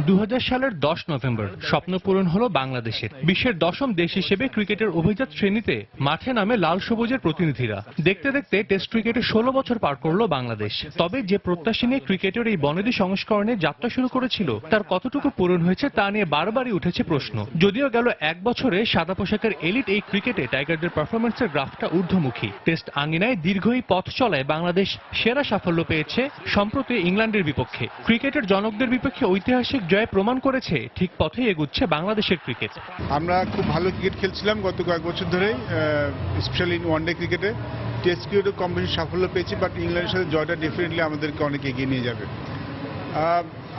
2000 সালের 10 নভেম্বর স্বপ্ন পূরণ হলো বাংলাদেশের। বিশ্বের 10ম দেশ হিসেবে ক্রিকেটের অভিজাত শ্রেণীতে মাঠে নামে লাল সবুজের প্রতিনিধিরা। দেখতে দেখতে টেস্ট ক্রিকেটে 16 বছর পার করলো বাংলাদেশ। তবে যে প্রত্যাশা নিয়ে ক্রিকেটের এই বনেদি সংস্করণে যাত্রা শুরু করেছিল তার কতটুকু পূরণ হয়েছে তা নিয়ে বারবারই উঠেছে প্রশ্ন। যদিও গেল 1 বছরে সাদা পোশাকের এলিট এই ক্রিকেটে টাইগারদের পারফরম্যান্সের গ্রাফটা ঊর্ধ্বমুখী। টেস্ট আঙ্গিনায় দীর্ঘ এই পথ চলায় বাংলাদেশ সেরা সাফল্য পেয়েছে সম্প্রতি ইংল্যান্ডের বিপক্ষে। ক্রিকেটের জনকদের বিপক্ষে ঐতিহাসিক জয় প্রমাণ করেছে ঠিক পথে এগুচ্ছে বাংলাদেশের ক্রিকেট।
আমরা খুব ভালো ক্রিকেট খেলছিলাম গত কয়েক বছর ধরেই, স্পেশালি ওয়ানডে ক্রিকেটে। টেস্ট ক্রিকেটে কম বেশি সাফল্য পেয়েছি, বাট ইংল্যান্ডের সাথে জয়টা ডেফিনেটলি আমাদেরকে অনেক এগিয়ে নিয়ে যাবে।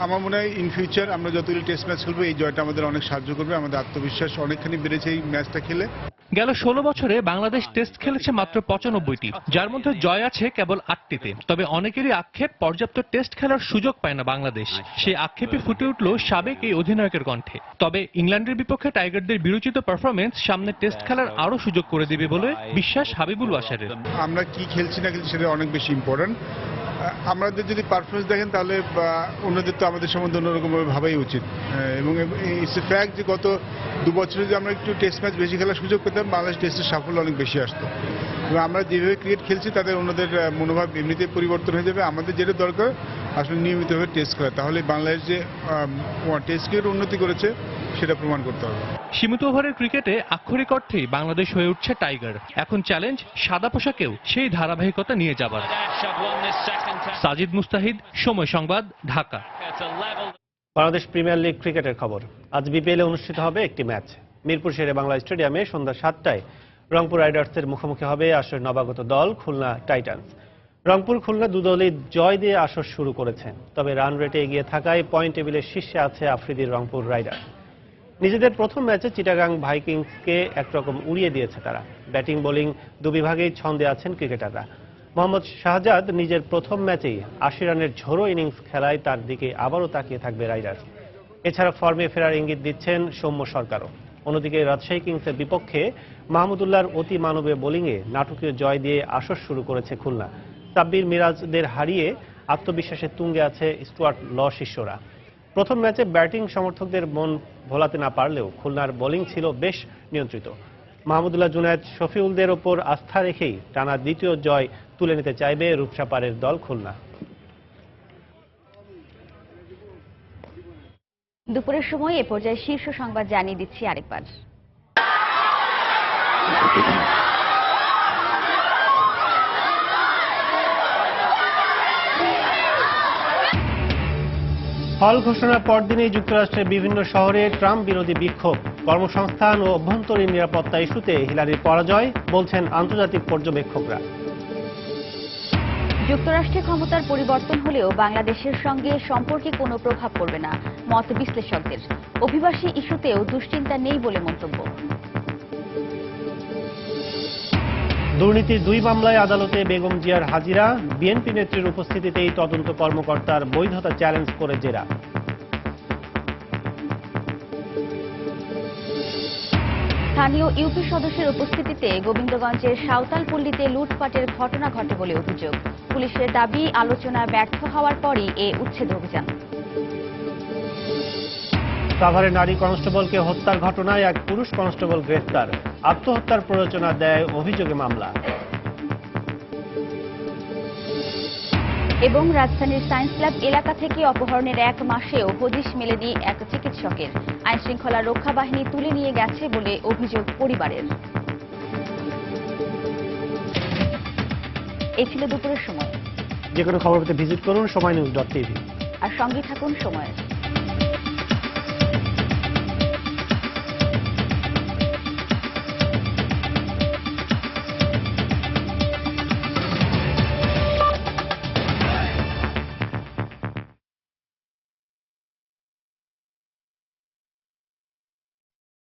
আমার মনে হয় ইন ফিউচার আমরা যতগুলি টেস্ট ম্যাচ খেলবো এই জয়টা আমাদের অনেক সাহায্য করবে। আমাদের আত্মবিশ্বাস অনেকখানি বেড়েছে এই ম্যাচটা খেলে।
গেল 16 বছরে বাংলাদেশ টেস্ট খেলেছে মাত্র 95টি, যার মধ্যে জয় আছে কেবল 8টিতে। তবে অনেকেরই আক্ষেপ পর্যাপ্ত টেস্ট খেলার সুযোগ পায় না বাংলাদেশ। সেই আক্ষেপে ফুটে উঠল সাবেক এই অধিনায়কের কণ্ঠে। তবে ইংল্যান্ডের বিপক্ষে টাইগারদের বিরোচিত পারফরমেন্স সামনে টেস্ট খেলার আরও সুযোগ করে দেবে বলে বিশ্বাস হাবিবুল বাশারের।
আমরা কি খেলছি না খেলছি সেটা অনেক বেশি ইম্পর্টেন্ট। আমাদের যদি পারফরমেন্স দেখেন তাহলে অন্যদের তো আমাদের সম্বন্ধে অন্যরকমভাবে ভাবাই উচিত। এবং ইটস এ ফ্যাক্ট যে গত 2 বছরে যদি আমরা একটু টেস্ট ম্যাচ বেশি খেলার সুযোগ পেতাম বাংলাদেশ টেস্টের সাফল্য অনেক বেশি আসতো। এবং আমরা যেভাবে ক্রিকেট খেলছি তাদের অন্যদের মনোভাব এমনিতেই পরিবর্তন হয়ে যাবে। আমাদের যেটা দরকার আসলে নিয়মিতভাবে টেস্ট খেলা, তাহলে বাংলাদেশ যে টেস্ট ক্রিকেট উন্নতি করেছে সেটা প্রমাণ করতে হবে।
সীমিত ওভারের ক্রিকেটে আক্ষরিক অর্থেই বাংলাদেশ হয়ে উঠছে টাইগার। এখন চ্যালেঞ্জ সাদা পোশাকেও সেই ধারাবাহিকতা নিয়ে যাবার। সাজিদ মুস্তাহিদ, সময় সংবাদ, ঢাকা।
বাংলাদেশ প্রিমিয়ার লিগ ক্রিকেটের খবর। আজ বিপিএলে অনুষ্ঠিত হবে একটি ম্যাচ। মিরপুর শেরে বাংলা স্টেডিয়ামে সন্ধ্যা 7টায় রংপুর রাইডার্সের মুখোমুখি হবে আসরের নবাগত দল খুলনা টাইটান্স। রংপুর খুলনা দুদলই জয় দিয়ে আসর শুরু করেছে। তবে রান রেটে এগিয়ে থাকায় পয়েন্ট টেবিলের শীর্ষে আছে আফ্রিদির রংপুর রাইডার্স। নিজেদের প্রথম ম্যাচে চিটাগাং ভাইকিংসকে একরকম উড়িয়ে দিয়েছে তারা। ব্যাটিং বোলিং দুবিভাগেই ছন্দে আছেন ক্রিকেটাররা। মোহাম্মদ শাহজাদ নিজের প্রথম ম্যাচেই 80 রানের ঝোড়ো ইনিংস খেলায় তার দিকে আবারও তাকিয়ে থাকবে রাইডার্স। এছাড়া ফর্মে ফেরার ইঙ্গিত দিচ্ছেন সৌম্য সরকারও। অন্যদিকে রাজশাহী কিংসের বিপক্ষে মাহমুদুল্লাহর অতি মানবীয় বোলিংয়ে নাটকীয় জয় দিয়ে আসর শুরু করেছে খুলনা। সাব্বির মিরাজদের হারিয়ে আত্মবিশ্বাসের তুঙ্গে আছে স্টুয়ার্ট ল শিষ্যরা। প্রথম ম্যাচে ব্যাটিং সমর্থকদের মন ভোলাতে না পারলেও খুলনার বোলিং ছিল বেশ নিয়ন্ত্রিত। মাহমুদুল্লাহ জুনায়েদ শফিউলদের ওপর আস্থা রেখেই টানা দ্বিতীয় জয় তুলে নিতে চাইবে রূপসাপাড়ের দল খুলনা।
দুপুরের সময় এ পর্যায়ে শীর্ষ সংবাদ জানিয়ে দিচ্ছি আরেকবার।
ফল ঘোষণার পরদিনেই যুক্তরাষ্ট্রের বিভিন্ন শহরে ট্রাম্প বিরোধী বিক্ষোভ। কর্মসংস্থান ও অভ্যন্তরীণ নিরাপত্তা ইস্যুতে হিলারির পরাজয় বলছেন আন্তর্জাতিক পর্যবেক্ষকরা।
যুক্তরাষ্ট্রে ক্ষমতার পরিবর্তন হলেও বাংলাদেশের সঙ্গে সম্পর্কে কোনো প্রভাব পড়বে না মত বিশ্লেষকদের। অভিবাসী ইস্যুতেও দুশ্চিন্তা নেই বলে মন্তব্য।
দুর্নীতির 2 মামলায় আদালতে বেগম জিয়ার হাজিরা। বিএনপি নেত্রীর উপস্থিতিতেই তদন্ত কর্মকর্তার বৈধতা চ্যালেঞ্জ করে জেরা।
স্থানীয় ইউপি সদস্যের উপস্থিতিতে গোবিন্দগঞ্জের সাঁওতালপল্লীতে লুটপাটের ঘটনা ঘটে বলে অভিযোগ। পুলিশের দাবি, আলোচনা ব্যর্থ হওয়ার পরই এ উচ্ছেদ অভিযান।
সাভারে নারী কনস্টেবলকে হত্যার ঘটনায় এক পুরুষ কনস্টেবল গ্রেফতার। আত্মহত্যার প্ররোচনা দেয় অভিযোগে মামলা।
এবং রাজধানীর সায়েন্স ল্যাব এলাকা থেকে অপহরণের 1 মাসেও হদিশ মেলেনি এক চিকিৎসকের। আইনশৃঙ্খলা রক্ষা বাহিনী তুলে নিয়ে গেছে বলে অভিযোগ পরিবারের। এই ছিল দুপুরের সময়।
যে কোনো খবর পেতে ভিজিট করুন সময়নিউজ.tv
আর সঙ্গে থাকুন সময়ের।